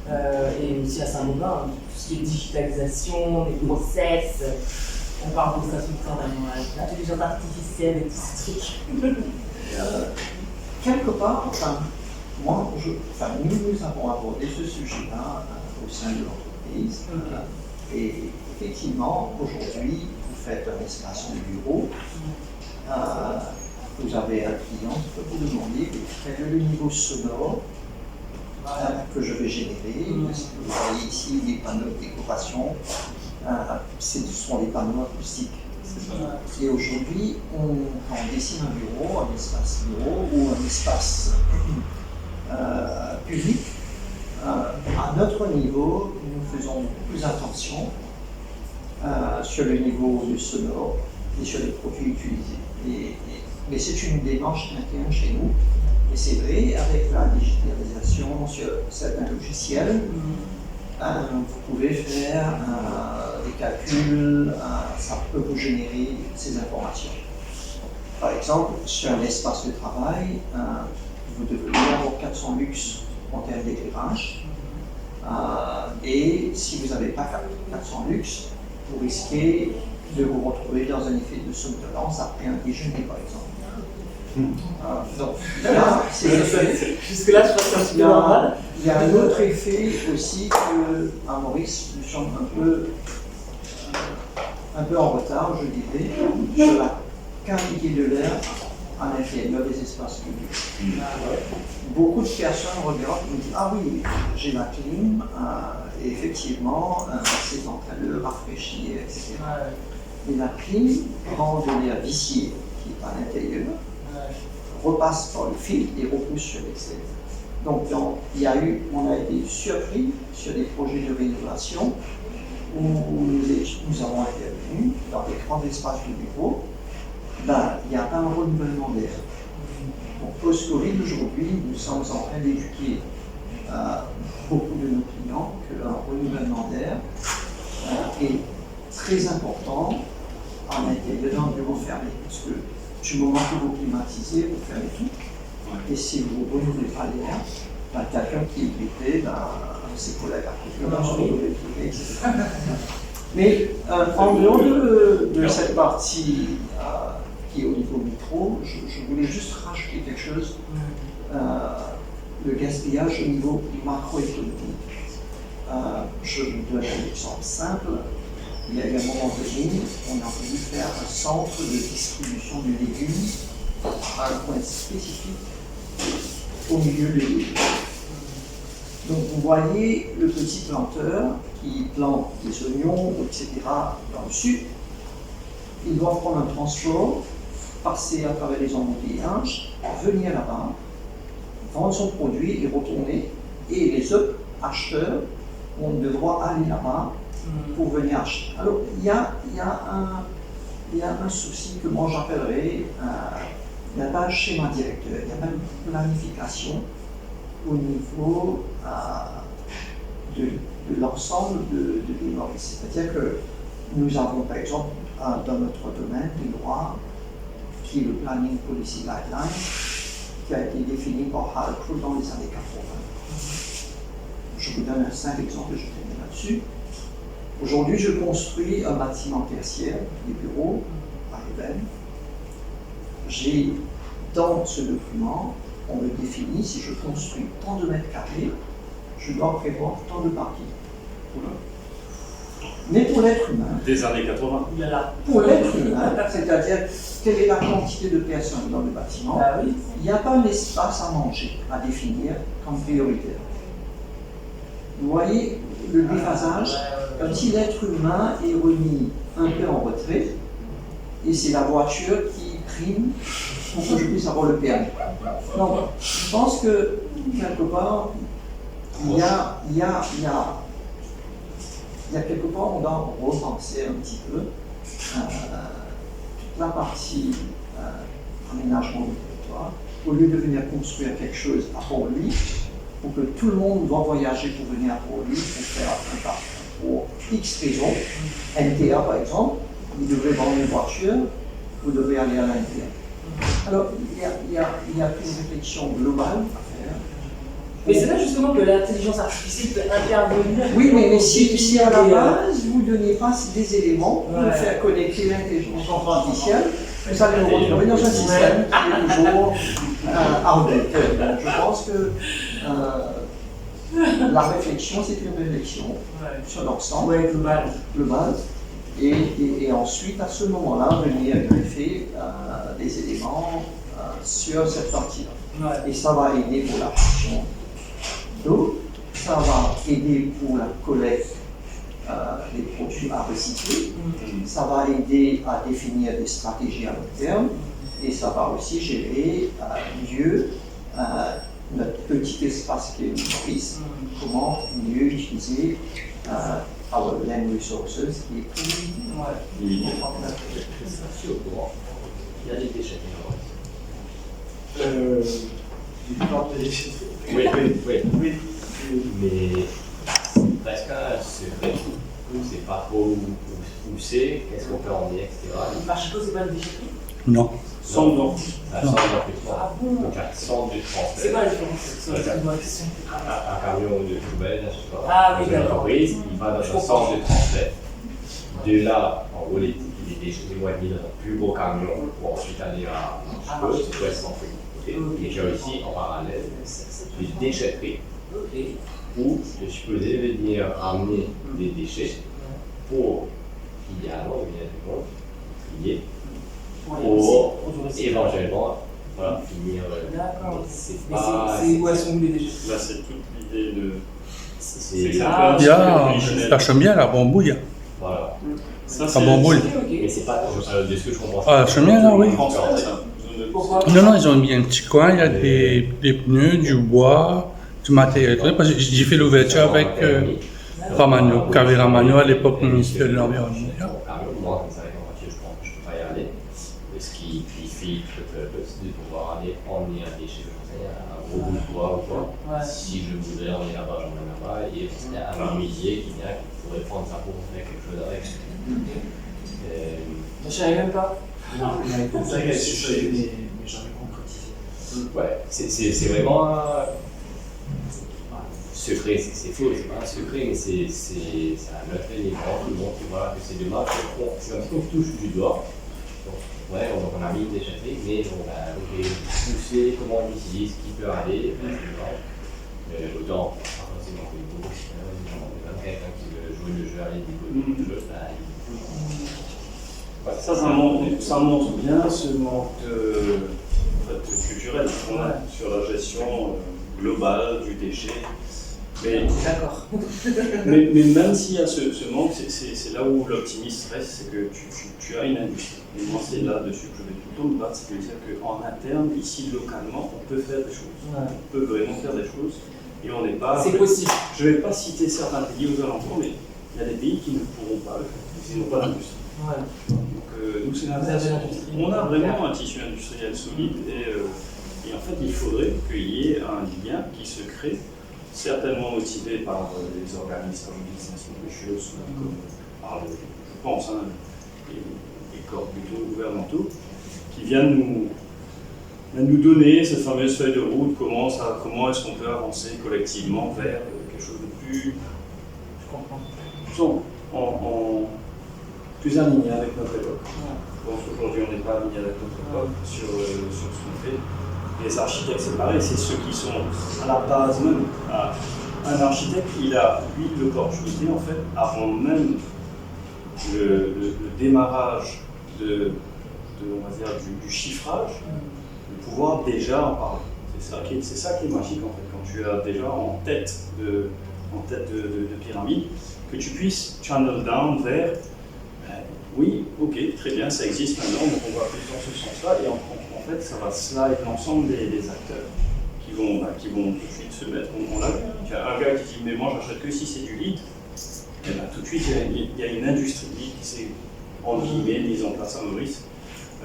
et aussi à Saint-Gobain, tout ce qui est digitalisation, les process, on parle de ça tout le temps, l'intelligence artificielle et tous ces trucs. Quelque part, nous avons abordé ce sujet-là au sein de l'entreprise. Et effectivement, aujourd'hui, vous faites un espace de bureau. Vous avez un client qui peut vous demander quel est le niveau sonore que je vais générer. Vous voyez ici des panneaux de décoration. Ce sont des panneaux acoustiques. Et aujourd'hui, quand on dessine un bureau, un espace bureau ou un espace public, à notre niveau, nous faisons beaucoup plus attention sur le niveau du sonore et sur les produits utilisés. Mais c'est une démarche interne chez nous. Et c'est vrai, avec la digitalisation sur certains logiciels, vous pouvez faire des calculs, ça peut vous générer ces informations. Par exemple, sur un espace de travail, vous devez avoir 400 lux en termes d'éclairage. Et si vous n'avez pas 400 lux, vous risquez de vous retrouver dans un effet de somnolence après un déjeuner, par exemple. Donc, là, jusque-là, je pense que c'est un petit peu normal. Il y a un autre effet aussi qu'à Maurice, nous sommes un peu en retard, je dirais, sur la qualité de l'air à l'intérieur des espaces publics. Beaucoup de personnes regardent et me disent « Ah oui, j'ai ma clim, et effectivement, c'est en train de rafraîchir, etc. » Mais la clim prend de l'air vicié qui est à l'intérieur, repasse par le filtre et repousse sur l'extérieur. Donc, on a été surpris sur des projets de rénovation où nous avons intervenu dans des grands espaces de bureau. Il n'y a pas un renouvellement d'air. Donc, post-Covid, aujourd'hui, nous sommes en train d'éduquer beaucoup de nos clients qu'un renouvellement d'air est très important à l'intérieur d'un bureau fermé. Parce que du moment que vous climatisez, vous fermez tout. Et si vous ne renouvelez pas l'air, quelqu'un qui est grippé, ses collègues à côté, sont grippés, etc. Mais en dehors de cette partie qui est au niveau micro, je voulais juste rajouter quelque chose. Le gaspillage au niveau macroéconomique. Je vous donne un exemple simple. il y a eu un moment donné, on a voulu faire un centre de distribution de légumes à un point spécifique au milieu des légumes. Donc vous voyez le petit planteur qui plante des oignons, etc. dans le sud. Il doit prendre un transport, passer à travers les embouteillages, venir là-bas, vendre son produit et retourner. Et les autres acheteurs vont devoir aller là-bas pour venir acheter. Alors il y a un souci que moi j'appellerais, il n'y a pas un schéma directeur, il n'y a pas une planification au niveau de l'ensemble de l'île Maurice. C'est-à-dire que nous avons par exemple dans notre domaine des lois qui est le Planning Policy Guideline qui a été défini par Halcro dans les années 80. Je vous donne 5 exemples, je termine là-dessus. Aujourd'hui, je construis un bâtiment tertiaire, des bureaux à Eben. J'ai dans ce document, on me définit, si je construis tant de mètres carrés, je dois prévoir tant de parking. Mais pour l'être humain, Des années 80. pour l'être humain, c'est-à-dire quelle est la quantité de personnes dans le bâtiment, il n'y a pas un espace à manger à définir comme prioritaire. Vous voyez le déphasage, comme si l'être humain est remis un peu en retrait, et c'est la voiture qui prime pour que je puisse avoir le permis. Donc, je pense que quelque part, il y a quelque part, on doit repenser un petit peu toute la partie aménagement du territoire, au lieu de venir construire quelque chose à Port-Louis, pour que tout le monde doit voyager pour venir à Port-Louis, pour faire un parcours pour X raisons. NTA par exemple, vous devrez vendre une voiture, vous devez aller à l'NTA. Alors, il y a une réflexion globale à faire. Mais c'est là justement que l'intelligence artificielle peut intervenir. Oui, mais si à la base, vous ne donnez pas des éléments pour faire connecter l'intelligence artificielle, vous allez nous retrouver dans un système qui est toujours outdated. Donc, je pense que la réflexion, c'est une réflexion sur l'ensemble global. Et ensuite, à ce moment-là, venir greffer des éléments sur cette partie-là. Et ça va aider pour la gestion d'eau, ça va aider pour la collecte des produits à recycler, ça va aider à définir des stratégies à long terme, et ça va aussi gérer mieux notre petit espace qui est Maurice, comment mieux utiliser our land resources qui est plus limité. Il y a des déchets. Oui. Mais presque c'est c'est pas trop où c'est, qu'est-ce qu'on peut emmener, etc. Le marché c'est pas une déchetterie? Non. Sans nom. Un centre de traitement. Donc un centre de transfert. C'est quoi la différence? Un camion de poubelle, je sais pas. Ah oui, une d'accord. entreprise, il va dans un centre de transfert. De là, en gros, les déchets vont être mis dans un plus gros camion pour ensuite aller à West Centric. Et j'ai aussi en parallèle des déchetteries où je suis supposé venir amener des déchets pour idéalement, il y a du monde, trier, pour éventuellement finir. D'accord. C'est Mais pas. c'est où elles sont où les déchets? Là, c'est toute l'idée de. C'est Il y a la chaumière, la bambouille. Voilà. Ça, Ah bon, oui. Mais c'est pas de ce que je comprends. Ah, la chaumière, là, oui. Pourquoi? Non, ils ont mis un petit coin, il y a des pneus, du bois, du matériel. Parce que j'ai fait l'ouverture avec Ramano, Carré Ramano à l'époque ministre de l'Environnement. Moi, comme ça, avec ma voiture, je pense que je ne peux pas y aller. Mais ce qui fait c'est de pouvoir aller emmener un déchet, un gros bout de bois ou quoi. Si je voudrais emmener là-bas, j'emmène là-bas. Et il y a un menuisier qui vient, qui pourrait prendre ça pour faire quelque chose avec. Je ne savais même pas. Non, c'est vrai qu'elle suffit, mais jamais concrétisé. Ouais, c'est vraiment secret, c'est faux, c'est pas un secret, mais c'est un autre élément, tout le monde qui voit que c'est demain, c'est comme si on touche du doigt. Donc, ouais, on a mis une déchetterie, mais on va pousser comment on utilise, qui peut aller, autant, pas forcément que les gros, même quelqu'un qui veut jouer le jeu, aller décoller le jeu, il Ça montre bien ce manque culturel qu'on a sur la gestion globale du déchet. D'accord. mais même s'il y a ce manque, c'est là où l'optimisme reste, c'est que tu as une industrie. Et moi, c'est là-dessus que je vais tout le temps me battre, c'est de dire qu'en interne, ici, localement, on peut faire des choses. Ouais. On peut vraiment faire des choses. Et on n'est pas. C'est possible. Je ne vais pas citer certains pays aux alentours, mais il y a des pays qui ne pourront pas le faire. Ils n'ont pas d'industrie. Ouais. Donc, nous, c'est l'inverse. On a vraiment un tissu industriel solide et en fait, il faudrait qu'il y ait un lien qui se crée, certainement motivé par les organismes comme Business Mauritius, comme par, je pense, les corps plutôt gouvernementaux, qui viennent nous donner cette fameuse feuille de route, comment est-ce qu'on peut avancer collectivement vers quelque chose de plus, plus aligné avec notre époque. Je pense qu'aujourd'hui on n'est pas aligné avec notre époque sur ce qu'on fait. Les architectes, c'est pareil, c'est ceux qui sont à la base même. Un architecte, il a, lui, l'opportunité, en fait, avant même le démarrage on va dire, du chiffrage, de pouvoir déjà en parler. C'est ça qui est magique, en fait, quand tu as déjà en tête de pyramide, que tu puisses channel down vers oui, ok, très bien, ça existe maintenant, donc on va plus dans ce sens-là, et en fait, ça va slide l'ensemble des acteurs qui vont tout de suite se mettre. On l'a vu, il y a un gars qui dit mais moi j'achète que si c'est du lead, et bien tout de suite il y a une industrie lead qui s'est entre guillemets mise en place à Maurice.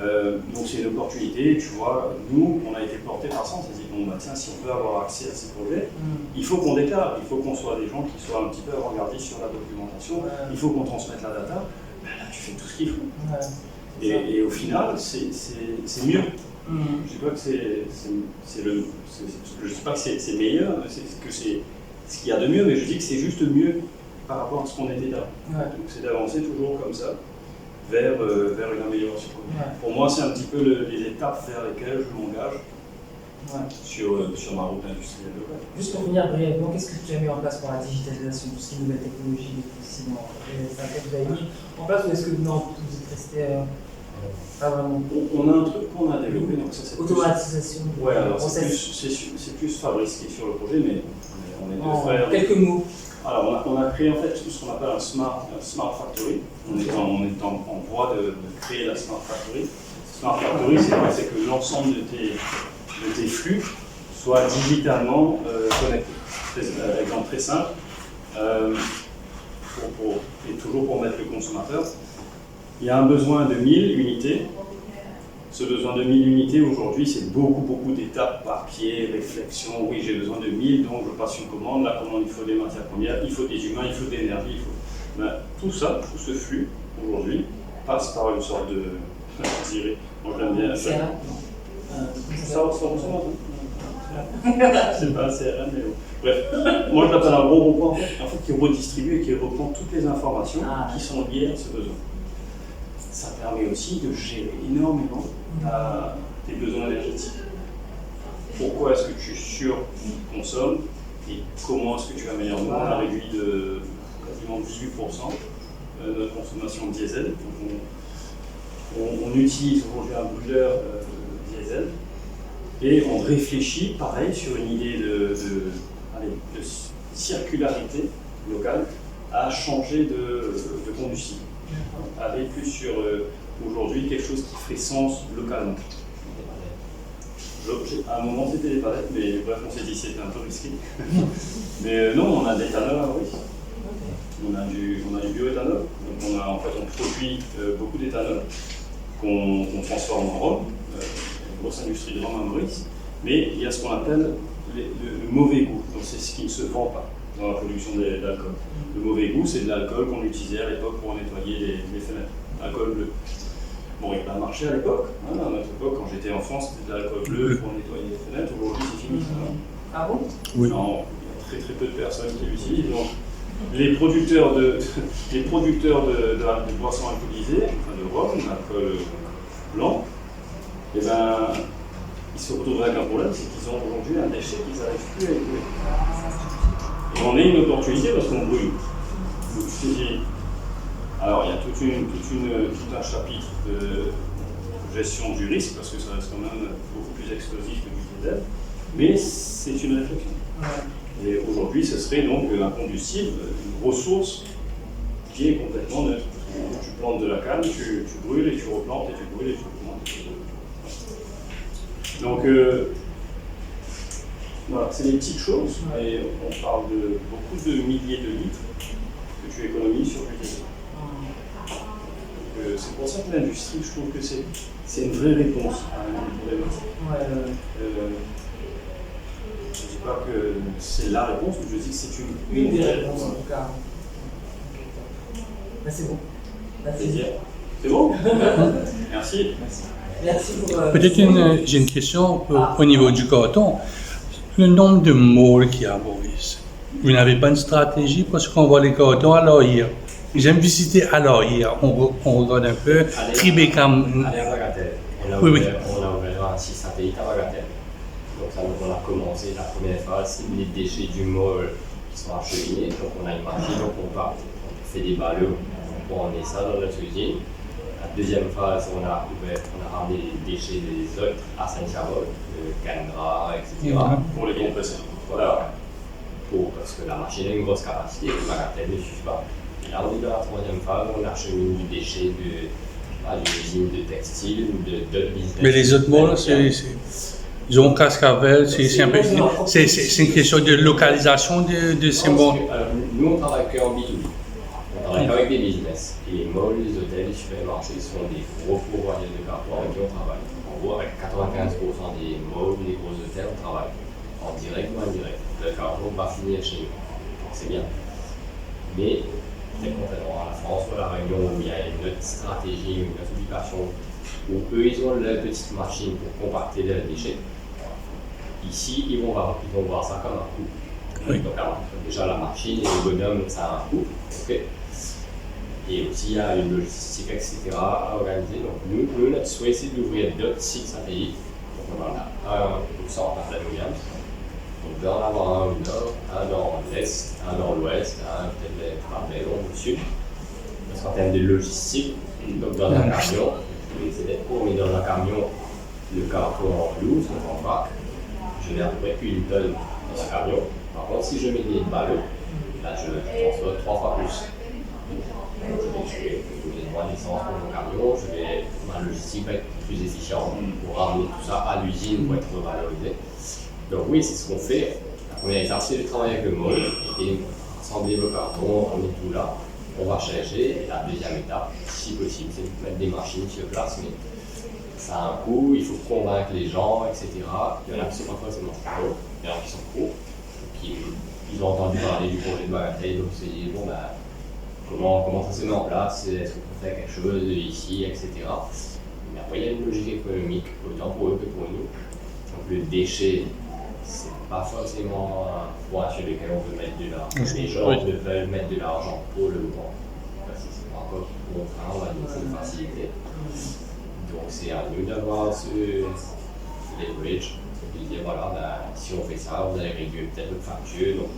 Donc c'est une opportunité, tu vois, nous on a été portés par ça, on s'est dit bon bah tiens, si on veut avoir accès à ces projets, il faut qu'on déclare, il faut qu'on soit des gens qui soient un petit peu avant-gardistes sur la documentation, il faut qu'on transmette la data. Là, tu fais tout ce qu'il faut. Ouais. Et au final, c'est mieux. Je dis pas que je dis pas que c'est meilleur, que c'est ce qu'il y a de mieux, mais je dis que c'est juste mieux par rapport à ce qu'on était là. Ouais. Donc c'est d'avancer toujours comme ça vers une amélioration. Ouais. Pour moi, c'est un petit peu les étapes vers lesquelles je m'engage sur ma route industrielle. Juste pour finir brièvement, qu'est-ce que tu as mis en place pour la digitalisation, tout ce qui est nouvelle technologie, c'est un cas que vous avez mis en place ou est-ce que vous êtes resté pas vraiment? On a un truc qu'on a développé, donc ça c'est automatisation. Ouais, alors c'est plus Fabrice qui est sur le projet, mais on est deux frères. Quelques mots. Alors on a créé en fait ce qu'on appelle un smart factory. On est en voie de créer la smart factory. Smart factory, c'est que l'ensemble de tes flux soient digitalement connectés. Exemple très simple, et toujours pour mettre le consommateur, il y a un besoin de 1000 unités. Ce besoin de 1000 unités, aujourd'hui, c'est beaucoup d'étapes, papier, réflexion. Oui, j'ai besoin de 1000, donc je passe une commande. La commande, il faut des matières premières, il faut des humains, il faut de l'énergie. Tout ça, tout ce flux, aujourd'hui, passe par une sorte de... je dirais, moi je l'aime bien. Ça ressemble c'est pas un CRM, mais bon. Bref, moi je l'appelle un gros repas en fait, qui redistribue et qui reprend toutes les informations qui sont liées à ce besoin. Ça permet aussi de gérer énormément tes besoins énergétiques. Pourquoi est-ce que tu surconsommes et comment est-ce que tu améliores? Nous, on a réduit de quasiment 18% notre consommation de diesel. On utilise aujourd'hui un brûleur diesel. Et on réfléchit, pareil, sur une idée de circularité locale à changer de combustible. Aller plus sur, aujourd'hui, quelque chose qui fait sens localement. À un moment, c'était des palettes, mais bref, on s'est dit que c'était un peu risqué. Mais non, on a de l'éthanol, oui. On a du bioéthanol. Donc on produit beaucoup d'éthanol qu'on transforme en rhum. Grosse industrie de rhum à Maurice, mais il y a ce qu'on appelle le mauvais goût, donc c'est ce qui ne se vend pas dans la production d'alcool. Le mauvais goût, c'est de l'alcool qu'on utilisait à l'époque pour nettoyer les fenêtres, l'alcool bleu. Bon, il n'a pas marché à l'époque, à notre époque, quand j'étais en France, c'était de l'alcool bleu pour nettoyer les fenêtres, aujourd'hui c'est fini. Ah bon? Oui. Non, il y a très peu de personnes qui l'utilisent, donc les producteurs de boissons alcoolisées, enfin de rhum, d'alcool blanc, eh ben, ils se retrouvent avec un problème, c'est qu'ils ont aujourd'hui un déchet qu'ils n'arrivent plus à écouler. Et on a une opportunité parce qu'on brûle. Donc je te dis, Alors, il y a tout un chapitre de gestion du risque, parce que ça reste quand même beaucoup plus explosif que du diesel, mais c'est une réflexion. Et aujourd'hui, ce serait donc un combustible, une ressource qui est complètement neutre. Tu plantes de la canne, tu brûles et tu replantes, et tu brûles et tu replantes. Donc, voilà, c'est des petites choses, et on parle de beaucoup de milliers de litres que tu économises sur du diesel. C'est pour ça que l'industrie, je trouve que c'est une vraie réponse à une problématique. Je ne dis pas que c'est la réponse, mais je dis que c'est une des réponses en tout cas. Ben, c'est bon. C'est bon. Merci. Merci pour. Peut-être j'ai une question au niveau du carton. Le nombre de mots qu'il y a à Maurice. Vous n'avez pas une stratégie parce qu'on voit les cartons à l'Ohir. J'aime visiter à l'Ohir. On regarde un peu. Tribeca. Allez à Bagatelle. On a ouvert un site satellite à Bagatelle. Donc ça, on a commencé la première phase, c'est les déchets du mall qui sont acheminés. Donc on a une machine, donc on fait des ballots pour emmener ça dans notre usine. La deuxième phase, on a ramené les déchets des autres à Saint-Charol, de Canadra, etc. Pour les compresser. Voilà. Parce que la machine a une grosse capacité, le Bagatelle ne suffit pas. Et là, on est dans la troisième phase, on achemine du déchet d'une usine de textile ou d'autres business. Mais les autres mots, ils ont Cascavel, c'est une question de localisation de ces mots. Nous, on travaille qu'en B2B. On travaille avec des business. Et les malls, les hôtels, les supermarchés sont des gros pourvoyeurs de carton avec qui on travaille. En gros, avec 95% des malls, des gros hôtels, on travaille. En direct ou indirect. Le carton va finir chez nous. C'est bien. Mais, c'est contrairement à la France ou à la Réunion où il y a une autre stratégie, une autre éducation, où eux, ils ont leur petite machine pour compacter leurs déchets. Ici, ils vont voir ça comme un coût. Oui. Donc, déjà, la machine et le bonhomme, ça a un coût. Okay. Et aussi, il y a une logistique, etc. à organiser. Donc, nous notre souhait, c'est d'ouvrir d'autres sites satellites. Donc, on en a un au centre, à Williams. On peut en avoir un au nord, un dans l'est, un dans l'ouest, un peut-être par Bellon au sud. Parce qu'en termes de logistique, donc dans un camion, c'est d'être court, mais dans un camion, le carton en loose, donc en vrac, je mets à peu près 1 tonne dans un camion. Par contre, si je mets des ballots, là je transfère 3 fois plus. Je vais moins d'essence pour mon camion, ma logistique va être plus efficiente pour ramener tout ça à l'usine pour être revalorisé. Donc oui, c'est ce qu'on fait. La première étape, c'est de travailler avec le moule et assembler le carton, on est tout là, on va chercher. Et la deuxième étape, si possible, c'est de mettre des machines sur place, mais ça a un coût, il faut convaincre les gens, etc. Il y en a qui sont pas forcément pro, il y en a qui sont pro, ils ont entendu parler du projet de Bagatelle, donc ils se disent bon ben, comment ça se met en place, est-ce qu'on peut faire quelque chose ici, etc. Mais après il y a une logique économique, autant pour eux que pour nous. Donc le déchet, c'est pas forcément un point sur lequel on veut mettre de l'argent. Les gens veulent mettre de l'argent pour le vent. Parce que c'est pas encore contraint, on va dire c'est une facilité. Donc c'est à nous d'avoir ce leverage et de dire voilà, ben, si on fait ça, vous allez réduire peut-être votre facture, donc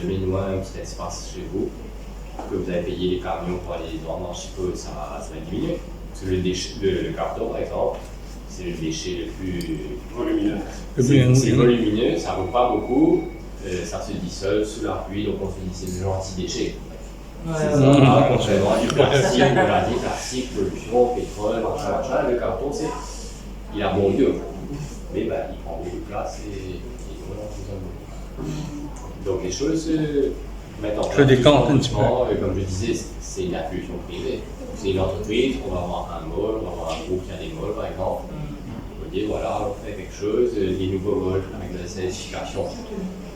donnez-nous un petit espace chez vous, que vous allez payer les camions pour aller les vendre en Chico, ça va diminuer. Parce que le carton par exemple, c'est le déchet le plus volumineux. C'est volumineux, ça ne vaut pas beaucoup, ça se dissolve sous la pluie, donc on se dit c'est le gentil déchet. C'est ça, contrairement du plastique, on a dit plastique, pollution, pétrole, machin, le carton, il a bon Dieu, mais ben, il prend beaucoup de place et on en besoin beaucoup. Donc les choses se mettent en place. Comme je disais, c'est une impulsion privée. C'est une entreprise, on va avoir un mall, on va avoir un groupe qui a des malls par exemple. On peut dire voilà, on fait quelque chose, des nouveaux malls avec de la certification.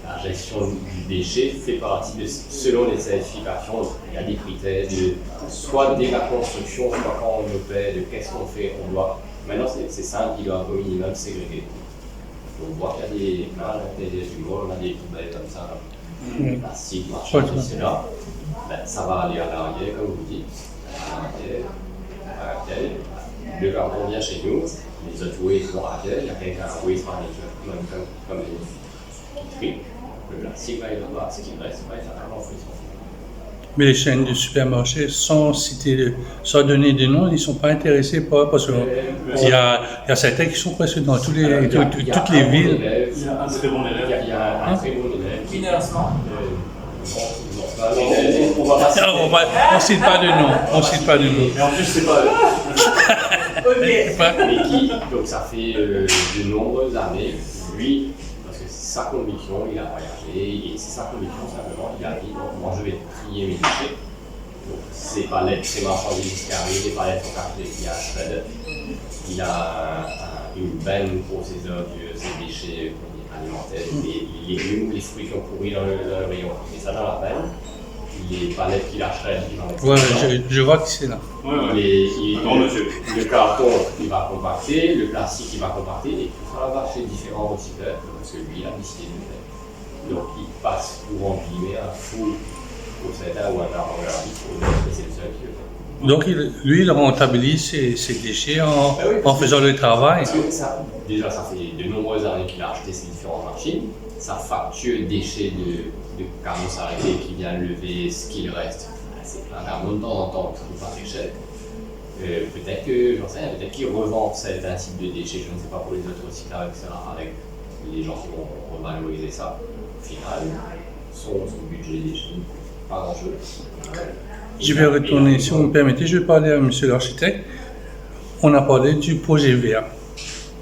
La gestion du déchet fait partie selon les certifications, il y a des critères soit dès la construction, soit quand on opère, de qu'est-ce qu'on fait, on doit. Maintenant c'est simple, il doit au minimum ségréguer. On voit qu'il y a des plages, du mall, on a des poubelles comme ça, plastique, machin, etc. Ben, ça va aller à l'arrière, comme vous dites, à l'arrière, le carton vient chez nous, les autres waste vont à l'arrière, il y a quelqu'un à waste manager, comme qui trie. Le plastique va être là-bas, ce qui reste va être à l'enfouissement. Mais les chaînes de supermarchés, sans donner de noms, ils ne sont pas intéressés parce qu'il y a certains qui sont presque dans toutes les villes. Il y a un très bon élève. Il y a un très bon élève. Financement. On ne cite pas de nom. Mais en plus, c'est pas. Mais donc ça fait de nombreuses années, lui, parce que c'est sa conviction, il a voyagé, et c'est sa conviction simplement, il a dit, donc moi je vais trier mes déchets. Donc ces palettes, ces marchandises qui arrivent, les palettes sont cachées, il y a un shredder, il a une benne pour ses œufs, ses déchets alimentaires, les légumes, les fruits qui ont pourri dans le rayon, il met ça dans la benne. Les palettes qu'il achète, il en met. Ouais, je vois que c'est là. Le carton, il va compacter, le plastique, il va compacter, et tout ça va chez différents recycleurs, parce que lui, il a décidé de le faire. Donc, il passe pour empiler un fou au CETA ou un arbre à la vie, c'est le seul qui le fait. Donc, lui, il rentabilise ses déchets en faisant le travail. Déjà, ça fait de nombreuses années qu'il a acheté ces différentes machines. Ça facture déchets de carence arrêtée qui vient lever ce qu'il reste. C'est plein d'argent de temps en temps, ça coûte pas très cher. Peut-être que, j'en sais rien, peut-être qu'il revend certains types de déchets, je ne sais pas pour les autres recycleurs, etc., avec les gens qui vont revaloriser ça. Au final, son budget déchets, pas grand-chose. Je vais retourner, si vous me permettez, je vais parler à monsieur l'architecte. On a parlé du projet vert.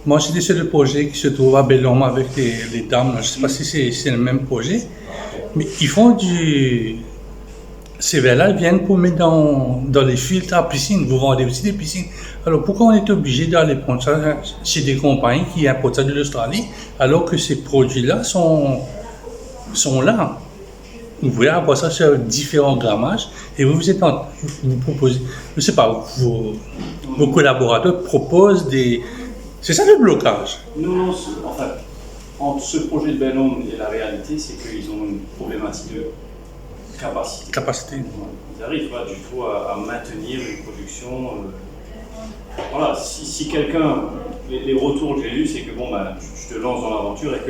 Moi, c'était sur le projet qui se trouve à Bellhomme avec les dames. Je ne sais pas si c'est le même projet, mais ils font ces verres-là, ils viennent pour mettre dans les filtres à piscine. Vous vendez aussi des piscines. Alors, pourquoi on est obligé d'aller prendre ça chez des compagnies qui importent ça de l'Australie, alors que ces produits-là sont là? Vous pouvez avoir ça sur différents grammages et vous proposez, je ne sais pas, vos collaborateurs proposent des... C'est ça le blocage? Non, enfin, entre ce projet de Bellhomme et la réalité, c'est qu'ils ont une problématique de capacité. Ils n'arrivent pas du tout à maintenir une production. Voilà, si quelqu'un, les retours que j'ai eus, c'est que bon, je te lance dans l'aventure et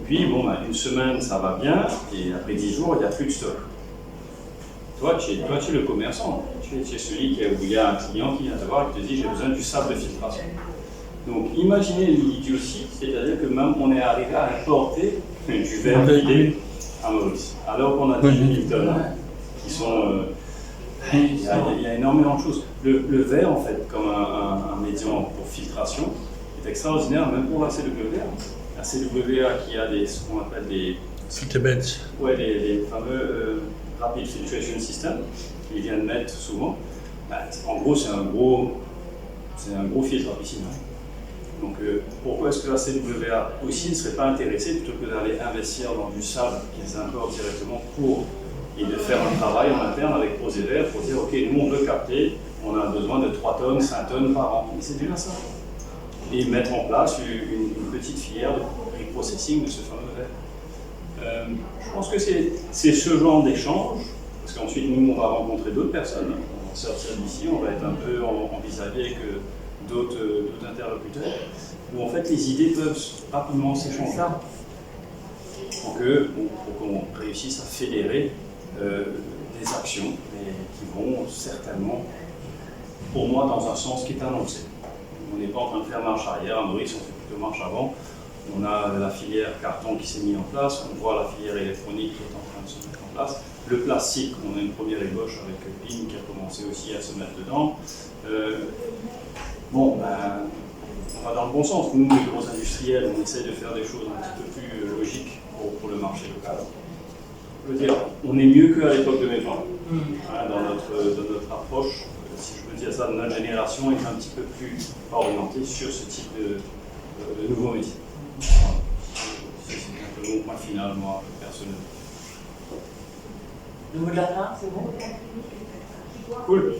puis bon, une semaine ça va bien, et après 10 jours, il n'y a plus de stock. Toi, tu es le commerçant, tu es celui où il y a un client qui vient te voir et qui te dit j'ai besoin du sable de filtration. Donc imaginez l'idiotie, c'est-à-dire que même on est arrivé à importer du verre vidé à Maurice, alors qu'on a des Hilton qui sont... il y a énormément de choses. Le verre, en fait, comme un médium pour filtration, est extraordinaire, même pour la CWA. La CWA qui a ce qu'on appelle des... Filter beds. Ouais, les fameux Rapid Filtration System, qu'ils viennent mettre souvent. En gros, c'est un gros filtre à piscine. Donc pourquoi est-ce que la CWA aussi ne serait pas intéressée, plutôt que d'aller investir dans du sable qu'ils importent directement et de faire un travail en interne avec ProSever pour dire ok, nous on veut capter, on a besoin de 3 tonnes, 5 tonnes par an. Mais c'est déjà ça. Et mettre en place une petite filière de reprocessing de ce fameux verre. Je pense que c'est ce genre d'échange, parce qu'ensuite nous on va rencontrer d'autres personnes. On va sortir d'ici, on va être un peu envisagé avec d'autres interlocuteurs, où en fait les idées peuvent rapidement s'échanger. Pour qu'on réussisse à fédérer des actions qui vont certainement, pour moi, dans un sens qui est annoncé. On n'est pas en train de faire marche arrière, à Maurice on fait plutôt marche avant. On a la filière carton qui s'est mise en place, on voit la filière électronique qui est en train de se mettre en place. Le plastique, on a une première ébauche avec PIN qui a commencé aussi à se mettre dedans. On va dans le bon sens. Nous, les gros industriels, on essaie de faire des choses un petit peu plus logiques pour le marché local. Je veux dire, on est mieux qu'à l'époque de mes parents. Dans notre approche, si je peux dire ça, notre génération est un petit peu plus orientée sur ce type de nouveaux métiers. C'est un peu mon point final, moi, personnel. Le mot de la fin, c'est bon? Cool.